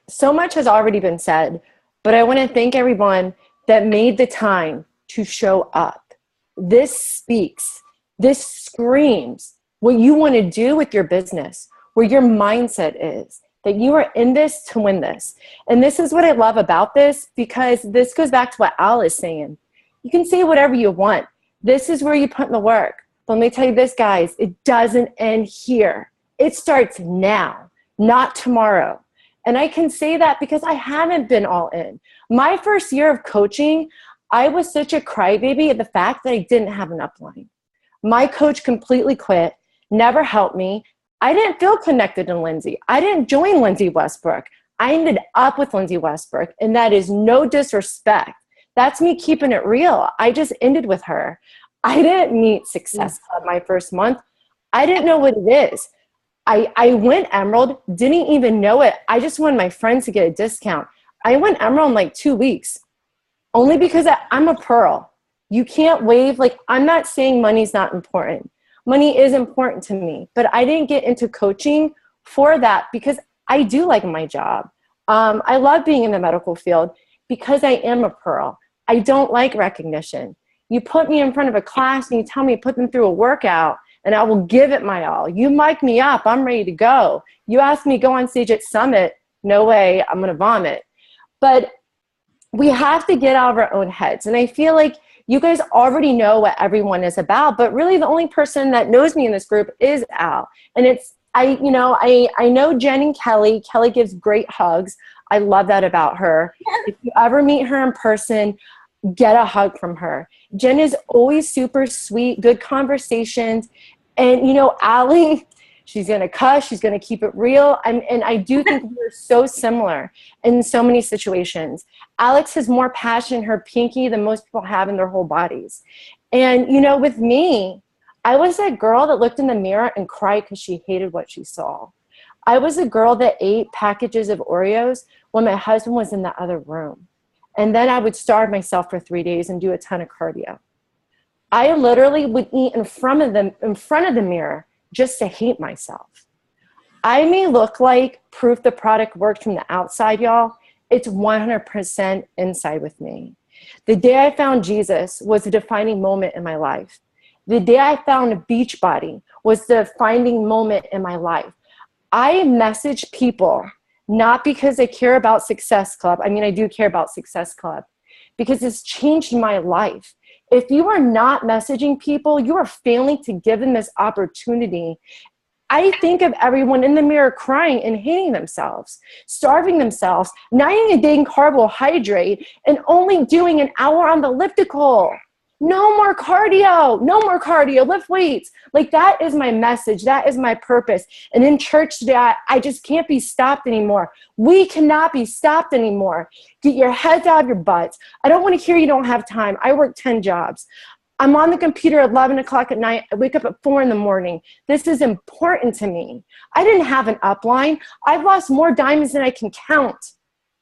So much has already been said, but I want to thank everyone that made the time to show up. This speaks, this screams what you want to do with your business, where your mindset is, that you are in this to win this. And this is what I love about this, because this goes back to what Al is saying. You can say whatever you want. This is where you put in the work. But let me tell you this, guys, it doesn't end here. It starts now, not tomorrow. And I can say that because I haven't been all in. My first year of coaching, I was such a crybaby at the fact that I didn't have an upline. My coach completely quit, never helped me. I didn't feel connected to Lindsay. I didn't join Lindsay Westbrook. I ended up with Lindsay Westbrook, and that is no disrespect. That's me keeping it real. I just ended with her. I didn't meet Success Club my first month. I didn't know what it is. I went Emerald, didn't even know it. I just wanted my friends to get a discount. I went Emerald in like 2 weeks, only because I'm a Pearl. You can't wave. Like, I'm not saying money's not important. Money is important to me, but I didn't get into coaching for that because I do like my job. I love being in the medical field because I am a Pearl. I don't like recognition. You put me in front of a class and you tell me to put them through a workout and I will give it my all. You mic me up, I'm ready to go. You ask me to go on stage at Summit, no way, I'm gonna vomit. But we have to get out of our own heads. And I feel like you guys already know what everyone is about, but really the only person that knows me in this group is Al. And I know Jen and Kelly. Kelly gives great hugs. I love that about her. If you ever meet her in person, get a hug from her. Jen is always super sweet, good conversations. And, you know, Allie, she's going to cuss. She's going to keep it real. And I do think we're so similar in so many situations. Alex has more passion in her pinky than most people have in their whole bodies. And, you know, with me, I was that girl that looked in the mirror and cried because she hated what she saw. I was a girl that ate packages of Oreos when my husband was in the other room. And then I would starve myself for 3 days and do a ton of cardio. I literally would eat in front of the mirror just to hate myself. I may look like proof the product worked from the outside, y'all. It's 100% inside with me. The day I found Jesus was a defining moment in my life. The day I found a Beachbody was the defining moment in my life. I message people not because I care about Success Club. I mean, I do care about Success Club because it's changed my life. If you are not messaging people, you are failing to give them this opportunity. I think of everyone in the mirror crying and hating themselves, starving themselves, not eating a day in carbohydrate, and only doing an hour on the elliptical. No more cardio, lift weights. Like, that is my message. That is my purpose. And in church today, I just can't be stopped anymore. We cannot be stopped anymore. Get your heads out of your butts. I don't want to hear you don't have time. I work 10 jobs. I'm on the computer at 11 o'clock at night. I wake up at 4 in the morning. This is important to me. I didn't have an upline. I've lost more diamonds than I can count.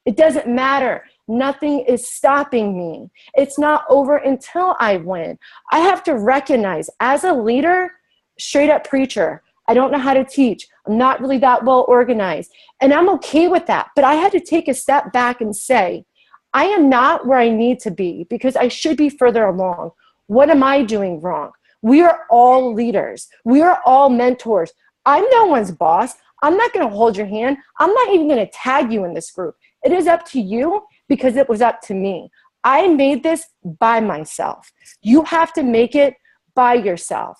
It doesn't matter. Nothing is stopping me. It's not over until I win. I have to recognize as a leader, straight up preacher, I don't know how to teach. I'm not really that well organized. And I'm okay with that. But I had to take a step back and say, I am not where I need to be because I should be further along. What am I doing wrong? We are all leaders. We are all mentors. I'm no one's boss. I'm not going to hold your hand. I'm not even going to tag you in this group. It is up to you because it was up to me. I made this by myself. You have to make it by yourself.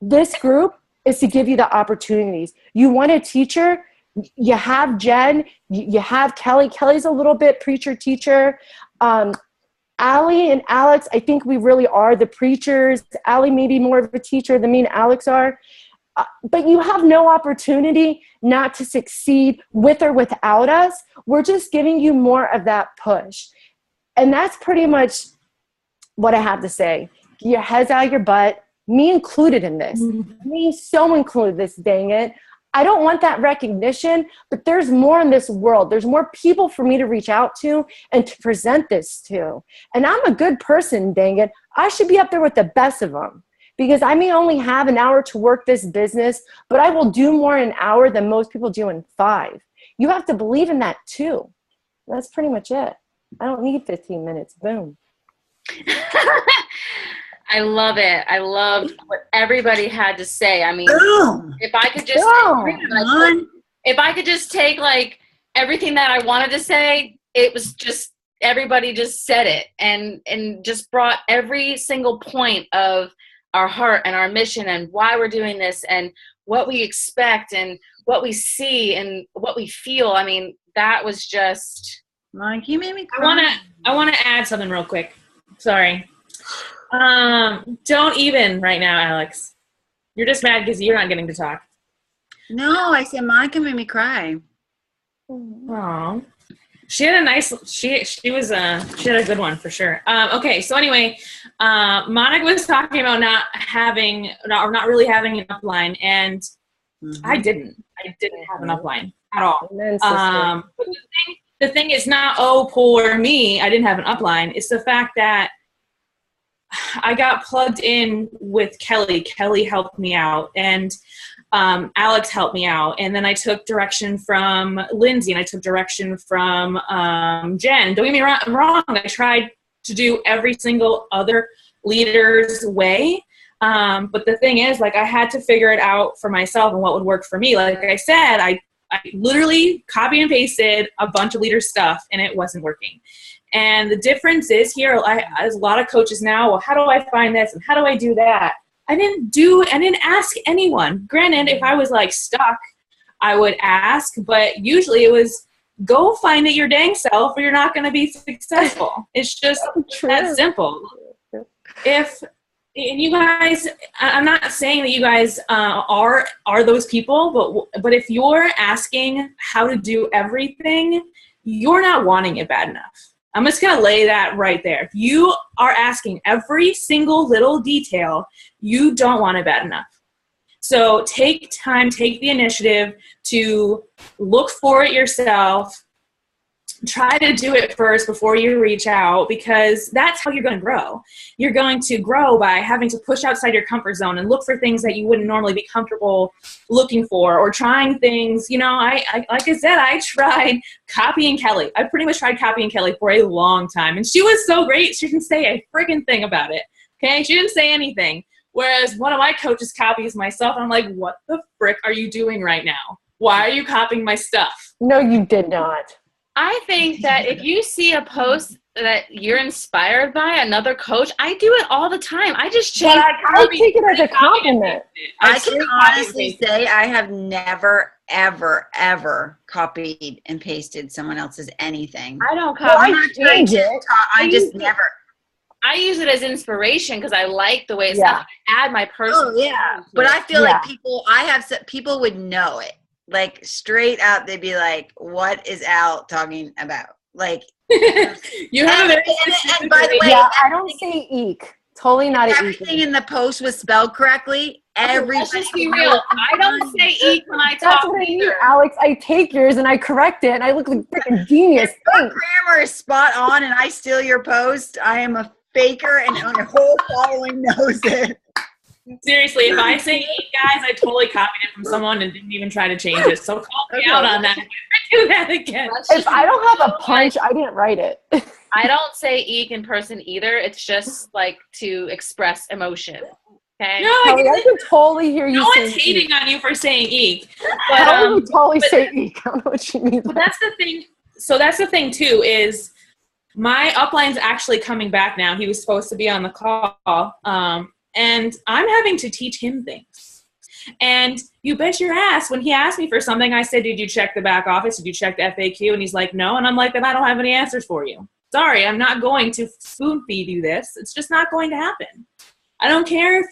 This group is to give you the opportunities. You want a teacher? You have Jen. You have Kelly. Kelly's a little bit preacher teacher. Allie and Alex, I think we really are the preachers. Allie may be more of a teacher than me and Alex are. But you have no opportunity not to succeed with or without us. We're just giving you more of that push. And that's pretty much what I have to say. Get your heads out of your butt. Me included in this. Me so included this, dang it. I don't want that recognition, but there's more in this world. There's more people for me to reach out to and to present this to. And I'm a good person, dang it. I should be up there with the best of them. Because I may only have an hour to work this business, but I will do more in an hour than most people do in 5. You have to believe in that too. That's pretty much it. I don't need 15 minutes. Boom. I love it. I loved what everybody had to say. I mean, if I could just, if I could just take like everything that I wanted to say, it was just, everybody just said it and just brought every single point of our heart and our mission and why we're doing this and what we expect and what we see and what we feel. I mean, that was just. Like, you made me cry. I want to add something real quick. Sorry. Don't even right now, Alex. You're just mad because you're not getting to talk. No, I said Monica made me cry. Oh, she had a nice. She had a good one for sure. Okay, so anyway, Monica was talking about not really having an upline, and I didn't have an upline at all. But the thing is not, oh, poor me, I didn't have an upline. It's the fact that I got plugged in with Kelly. Kelly helped me out, and Alex helped me out. And then I took direction from Lindsay, and I took direction from Jen. Don't get me wrong. I tried to do every single other leader's way. But the thing is, like, I had to figure it out for myself and what would work for me. Like I said, I literally copy and pasted a bunch of leader stuff, and it wasn't working. And the difference is here, as a lot of coaches now, well, how do I find this and how do I do that? I didn't ask anyone. Granted, if I was like stuck, I would ask, but usually it was go find it your dang self or you're not going to be successful. It's just that simple. And you guys, I'm not saying that you guys are those people, but if you're asking how to do everything, you're not wanting it bad enough. I'm just going to lay that right there. If you are asking every single little detail, you don't want it bad enough. So take time, take the initiative to look for it yourself. Try to do it first before you reach out, because that's how you're going to grow. You're going to grow by having to push outside your comfort zone and look for things that you wouldn't normally be comfortable looking for, or trying things. You know, I like I said, I tried copying Kelly. I pretty much tried copying Kelly for a long time, and she was so great. She didn't say a friggin' thing about it. Okay, she didn't say anything. Whereas one of my coaches copies myself, and I'm like, what the frick are you doing right now? Why are you copying my stuff? No, you did not. I think that if you see a post that you're inspired by another coach, I do it all the time. I just change. I take it as a compliment. I can honestly say I have never, ever, ever copied and pasted someone else's anything. I don't copy. I just never. I use it as inspiration because I like the way it sounds. I add my personal. Oh yeah, but I feel like people would know it. Like straight out, they'd be like, "What is Al talking about?" Like, you have and by the way, I don't say eek. Totally not an Everything in the post was spelled correctly. Everybody. Let's just be real. I don't say eek when I That's talk what I mean, either. Alex. I take yours and I correct it, and I look like a freaking genius. If your Thanks. grammar is spot on and I steal your post, I am a faker and your whole following knows it. Seriously, if I say eat, guys, I totally copied it from someone and didn't even try to change it. So call me out on that if I do that again. If I don't have a punch, I didn't write it. I don't say eek in person either. It's just like to express emotion. Okay. No, I Kelly, I can totally hear you no saying one's hating on you for saying eek. But, Kelly would totally but- say eek. I don't know what you mean. But that's the thing. So that's the thing too, is my upline's actually coming back now. He was supposed to be on the call. And I'm having to teach him things. And you bet your ass, when he asked me for something, I said, did you check the back office? Did you check the FAQ? And he's like, no. And I'm like, then I don't have any answers for you. Sorry, I'm not going to spoon feed you this. It's just not going to happen. I don't care if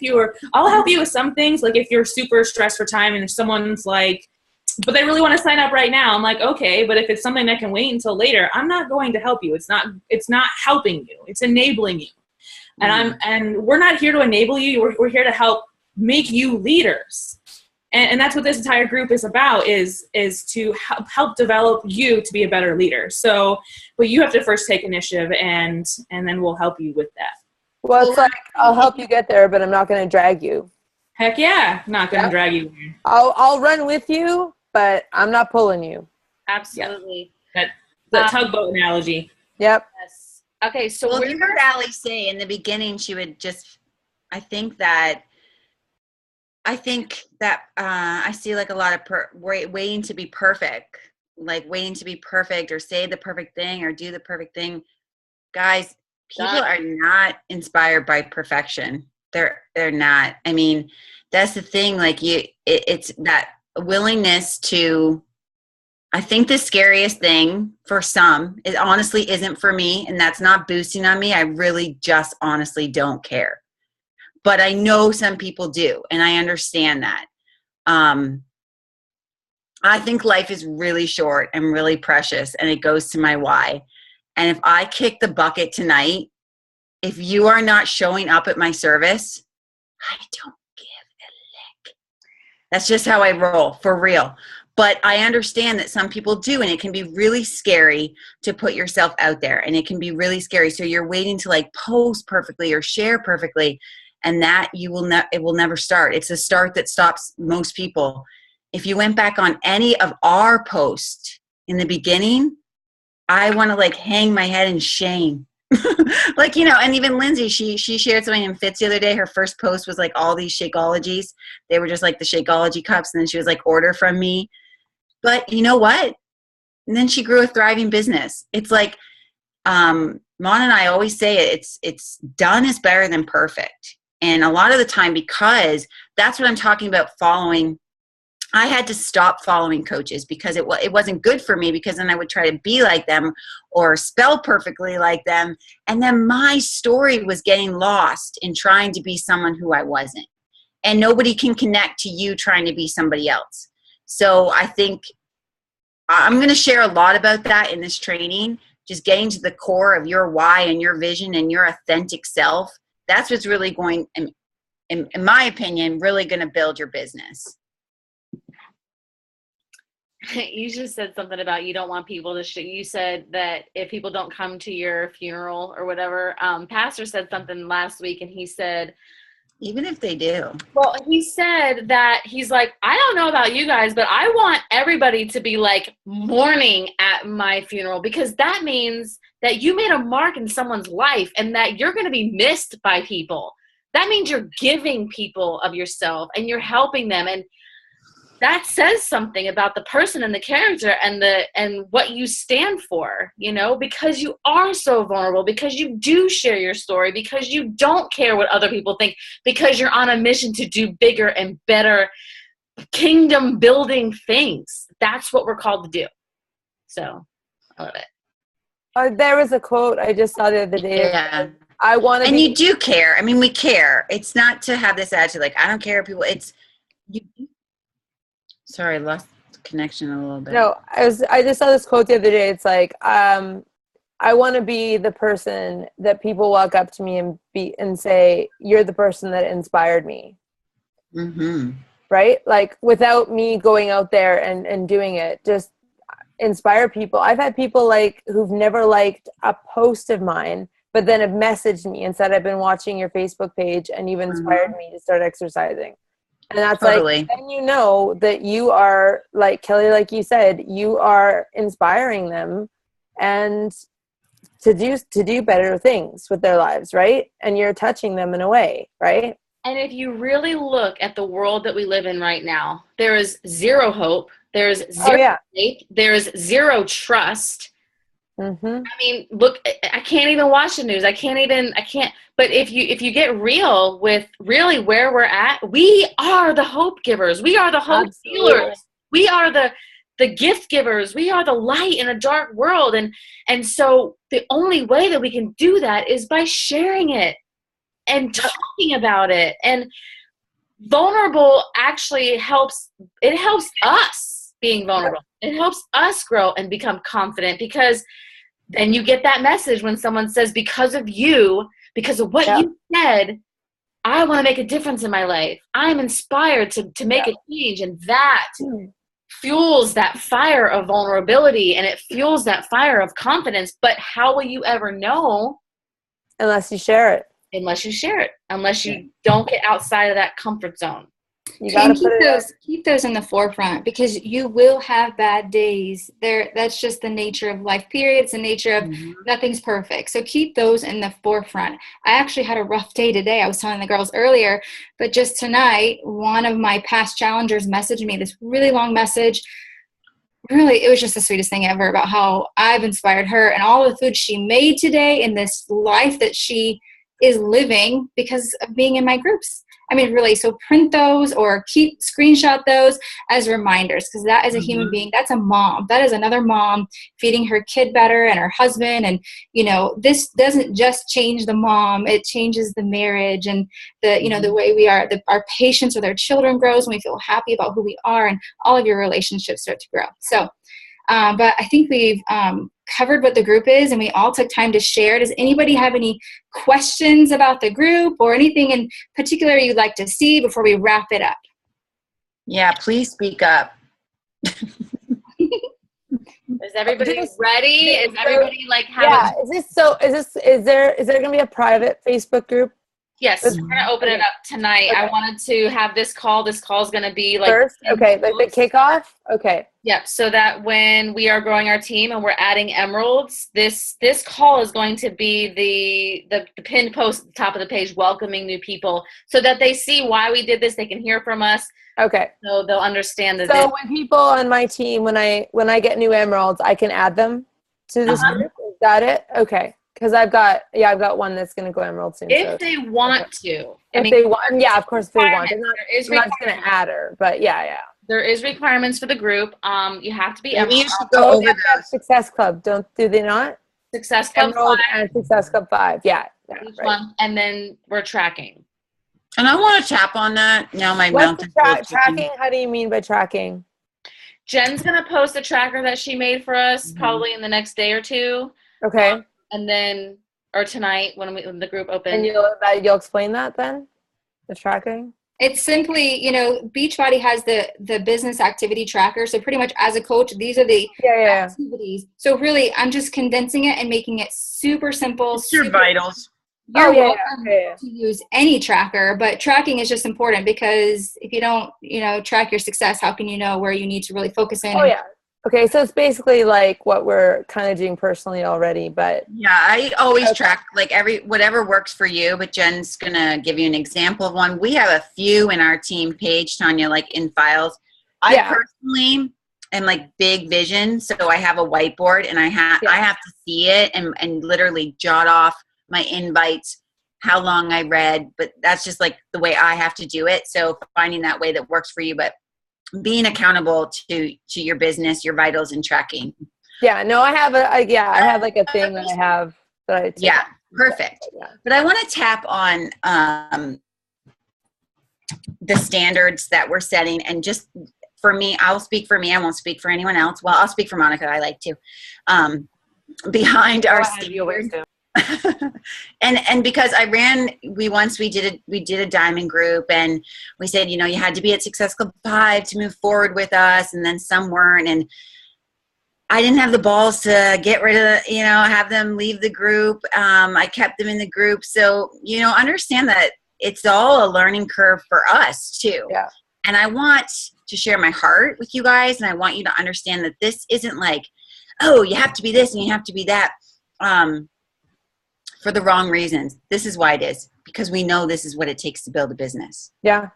I'll help you with some things, like if you're super stressed for time and if someone's like, but they really want to sign up right now. I'm like, okay, but if it's something that can wait until later, I'm not going to help you. It's not helping you. It's enabling you. And we're not here to enable you. We're here to help make you leaders. And that's what this entire group is about, is to help develop you to be a better leader. So, but you have to first take initiative and then we'll help you with that. Well, it's like, I'll help you get there, but I'm not going to drag you. Heck yeah. Not going to drag you. I'll run with you, but I'm not pulling you. Absolutely. Um, The tugboat analogy. Yep. Yes. Okay. So Well, we're you heard Allie say in the beginning, she would just, I think that I see like a lot of waiting to be perfect, like waiting to be perfect or say the perfect thing or do the perfect thing. Guys, people are not inspired by perfection. They're not. I mean, that's the thing. Like it's that willingness to, I think the scariest thing for some, it honestly isn't for me, and that's not boosting on me. I really just honestly don't care. But I know some people do, and I understand that. I think life is really short and really precious, and it goes to my why. And if I kick the bucket tonight, if you are not showing up at my service, I don't give a lick. That's just how I roll, for real. But I understand that some people do, and it can be really scary to put yourself out there, and it can be really scary. So you're waiting to like post perfectly or share perfectly, and that it will never start. It's a start that stops most people. If you went back on any of our posts in the beginning, I want to like hang my head in shame. Like, you know, and even Lindsay, she shared something in Fits the other day. Her first post was like all these Shakeologies. They were just like the Shakeology cups. And then she was like, order from me. But you know what? And then she grew a thriving business. It's like, Mon and I always say it's done is better than perfect. And a lot of the time, because that's what I'm talking about, following, I had to stop following coaches because it wasn't good for me, because then I would try to be like them or spell perfectly like them. And then my story was getting lost in trying to be someone who I wasn't. And nobody can connect to you trying to be somebody else. So I think I'm going to share a lot about that in this training, just getting to the core of your why and your vision and your authentic self. That's what's really going, in my opinion, really going to build your business. You just said something about you don't want people to you said that if people don't come to your funeral or whatever. Pastor said something last week, and he said, even if they do. Well, he said that he's like, I don't know about you guys, but I want everybody to be like mourning at my funeral, because that means that you made a mark in someone's life and that you're going to be missed by people. That means you're giving people of yourself and you're helping them. And that says something about the person and the character and what you stand for, you know, because you are so vulnerable, because you do share your story, because you don't care what other people think, because you're on a mission to do bigger and better kingdom building things. That's what we're called to do. So I love it. There was a quote I just saw the other day. Yeah. I want to And you do care. I mean, we care. It's not to have this attitude like, I don't care if people, it's you. Sorry, I lost connection a little bit. No, I just saw this quote the other day. It's like, I want to be the person that people walk up to me and say, you're the person that inspired me. Mm-hmm. Right? Like without me going out there and doing it, just inspire people. I've had people like who've never liked a post of mine, but then have messaged me and said, I've been watching your Facebook page and you've inspired me to start exercising. And that's Totally. like, then you know that you are, like Kelly, like you said, you are inspiring them and to do better things with their lives, right? And you're touching them in a way, right? And if you really look at the world that we live in right now, there is zero hope. There's zero faith. There's zero trust. Mm-hmm. I mean, look, I can't even watch the news. I can't. But if you get real with really where we're at, we are the hope givers. We are the hope healers. We are the gift givers. We are the light in a dark world. And so the only way that we can do that is by sharing it and talking about it. And vulnerable actually helps us being vulnerable. It helps us grow and become confident, because then you get that message when someone says, because of you, because of what you said, I want to make a difference in my life. I'm inspired to make a change. And that fuels that fire of vulnerability, and it fuels that fire of confidence. But how will you ever know? Unless you share it. Unless you don't get outside of that comfort zone. You got to keep those in the forefront, because you will have bad days. That's just the nature of life, period. It's the nature of nothing's perfect. So keep those in the forefront. I actually had a rough day today. I was telling the girls earlier, but just tonight, one of my past challengers messaged me this really long message. Really, it was just the sweetest thing ever about how I've inspired her and all the food she made today in this life that she is living because of being in my groups. I mean, really, so print those or screenshot those as reminders, because that is a human being. That's a mom. That is another mom feeding her kid better and her husband. And, this doesn't just change the mom. It changes the marriage and the way we are, our patience with our children grows when we feel happy about who we are, and all of your relationships start to grow. So, but I think we've covered what the group is, and we all took time to share. Does anybody have any questions about the group or anything in particular you'd like to see before we wrap it up? Yeah, please speak up. Is everybody ready? Is everybody like having? Is there going to be a private Facebook group? Yes, we're going to open it up tonight. Okay. I wanted to have this call. This call is going to be like first. Okay, like the kickoff. Okay. Yep. So that when we are growing our team and we're adding emeralds, this call is going to be the pinned post at the top of the page, welcoming new people, so that they see why we did this. They can hear from us. Okay. So they'll understand that. So when people on my team, when I get new emeralds, I can add them to this group. Is that it? Okay. Because I've got one that's going to go emerald soon. If they want to. They want, yeah, of course they want. I'm not just going to add her, but yeah. There is requirements for the group. You have to be emerald. You should go over those. Success Club, do they not? Success Club Emerald 5. And Success Club 5, yeah. Each one, and then we're tracking. And I want to tap on that. Now my mountain. Tracking? How do you mean by tracking? Jen's going to post a tracker that she made for us probably in the next day or two. Okay. And then, or tonight when the group opens. And you'll explain that then? The tracking? It's simply, Beachbody has the business activity tracker. So pretty much as a coach, these are the activities. So really, I'm just condensing it and making it super simple. Your vitals. You're welcome to use any tracker, but tracking is just important, because if you don't, track your success, how can you know where you need to really focus in? Oh, yeah. Okay, so it's basically like what we're kind of doing personally already, but yeah, I always track like whatever works for you. But Jen's gonna give you an example of one. We have a few in our team page, Tanya, like in files. I personally am like big vision, so I have a whiteboard and I have to see it and literally jot off my invites, how long I read. But that's just like the way I have to do it. So finding that way that works for you, but being accountable to your business, your vitals, and tracking. Yeah, no, I have I have like a thing that I have that I take. Yeah, perfect. But I want to tap on the standards that we're setting, and just for me, I'll speak for me. I won't speak for anyone else. Well, I'll speak for Monica. I like to. behind our You always standard. do. and because we did a diamond group, and we said, you had to be at Success Club 5 to move forward with us, and then some weren't, and I didn't have the balls to get rid of have them leave the group. I kept them in the group. So, understand that it's all a learning curve for us too. Yeah. And I want to share my heart with you guys, and I want you to understand that this isn't like, oh, you have to be this and you have to be that. For the wrong reasons. This is why it is, because we know this is what it takes to build a business. Yeah.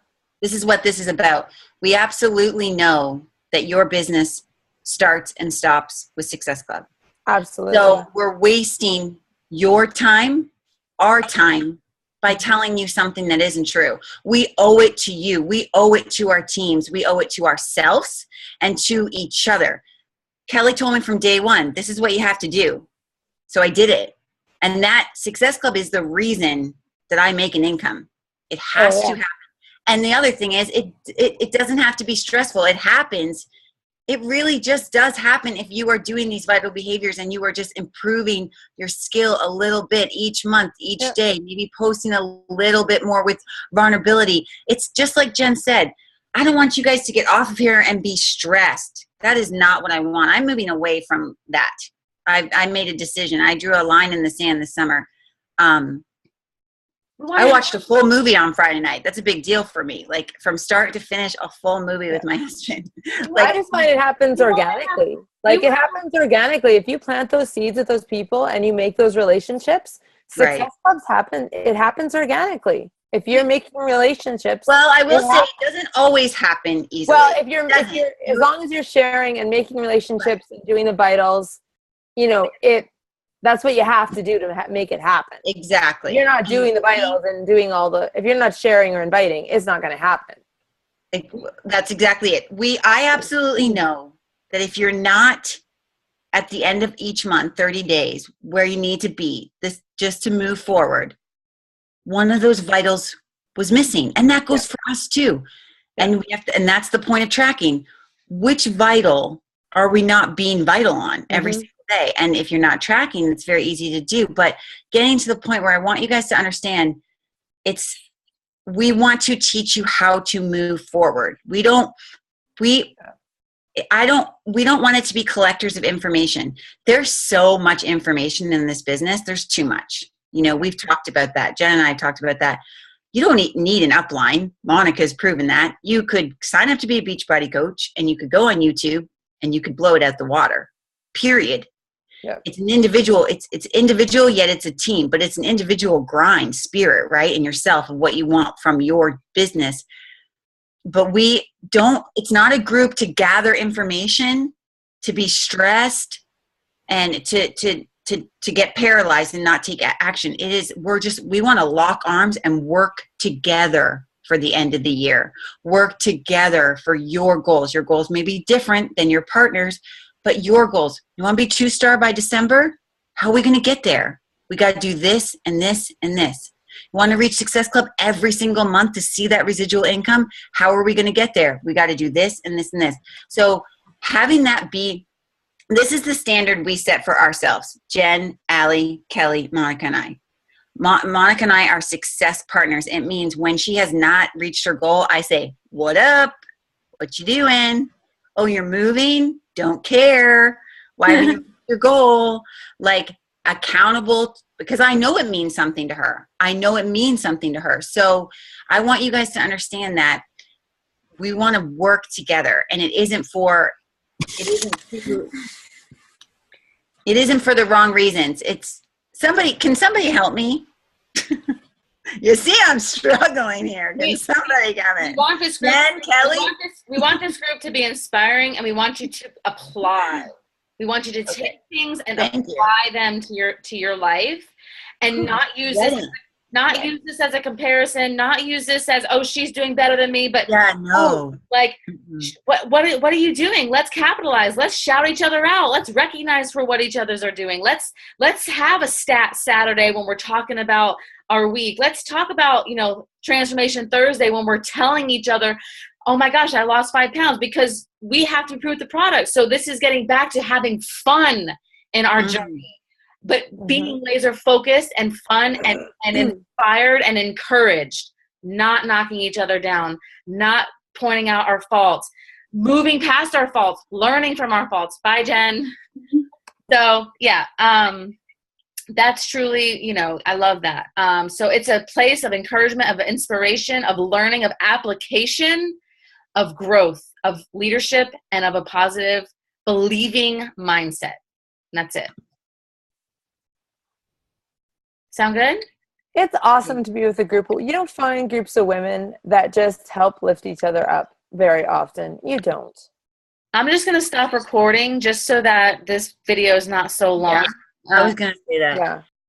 This is what this is about. We absolutely know that your business starts and stops with Success Club. Absolutely. So we're wasting your time, our time, by telling you something that isn't true. We owe it to you. We owe it to our teams. We owe it to ourselves and to each other. Kelly told me from day one, this is what you have to do. So I did it. And that Success Club is the reason that I make an income. It has to happen. And the other thing is, it doesn't have to be stressful. It happens. It really just does happen if you are doing these vital behaviors and you are just improving your skill a little bit each month, each day, maybe posting a little bit more with vulnerability. It's just like Jen said, I don't want you guys to get off of here and be stressed. That is not what I want. I'm moving away from that. I made a decision. I drew a line in the sand this summer. I watched a full movie on Friday night. That's a big deal for me. Like from start to finish, a full movie with my husband. I just find it happens organically. Like it happens organically. If you plant those seeds with those people and you make those relationships, Success Clubs happen. It happens organically. If you're making relationships. Well, I will say it doesn't always happen easily. Well, if you're as long as you're sharing and making relationships and doing the vitals, that's what you have to do to make it happen. Exactly. You're not doing the vitals and doing if you're not sharing or inviting, it's not going to happen. That's exactly it. I absolutely know that if you're not at the end of each month, 30 days, where you need to be, this just to move forward, one of those vitals was missing. And that goes for us too. And we have to, and that's the point of tracking. Which vital are we not being vital on every single day? And if you're not tracking, it's very easy to do. But getting to the point where I want you guys to understand, we want to teach you how to move forward. We don't want it to be collectors of information. There's so much information in this business. There's too much. We've talked about that. Jen and I have talked about that. You don't need an upline. Monica's proven that. You could sign up to be a Beachbody coach and you could go on YouTube and you could blow it out the water, period. Yeah. It's an individual, it's individual, yet it's a team, but it's an individual grind spirit, right? In yourself of what you want from your business. But it's not a group to gather information, to be stressed and to get paralyzed and not take action. We want to lock arms and work together for the end of the year. Work together for your goals. Your goals may be different than your partner's, but your goals. You want to be 2-star by December? How are we going to get there? We got to do this and this and this. You want to reach Success Club every single month to see that residual income? How are we going to get there? We got to do this and this and this. So having that this is the standard we set for ourselves. Jen, Allie, Kelly, Monica, and I. Monica and I are success partners. It means when she has not reached her goal, I say, what up? What you doing? Oh, you're moving? Don't care. Why didn't you reach your goal? Like accountable, because I know it means something to her. So I want you guys to understand that we want to work together, and it isn't for the wrong reasons. Can somebody help me? You see, I'm struggling here. Can somebody come in? We want this group, Kelly? we want this group to be inspiring, and we want you to apply. We want you to take things and apply them to your life, and not use this. Use this as a comparison. Not use this as, oh, she's doing better than me. But what are you doing? Let's capitalize. Let's shout each other out. Let's recognize for what each others are doing. Let's have a stat Saturday when we're talking about our week. Let's talk about Transformation Thursday when we're telling each other, oh my gosh, I lost 5 pounds, because we have to improve the product. So this is getting back to having fun in our Mm. journey. But being laser focused and fun and inspired and encouraged, not knocking each other down, not pointing out our faults, moving past our faults, learning from our faults. Bye, Jen. So yeah, that's truly, you know, I love that. So it's a place of encouragement, of inspiration, of learning, of application, of growth, of leadership, and of a positive, believing mindset. And that's it. Sound good? It's awesome to be with a group. You don't find groups of women that just help lift each other up very often. You don't. I'm just going to stop recording just so that this video is not so long. I was going to say that. Yeah.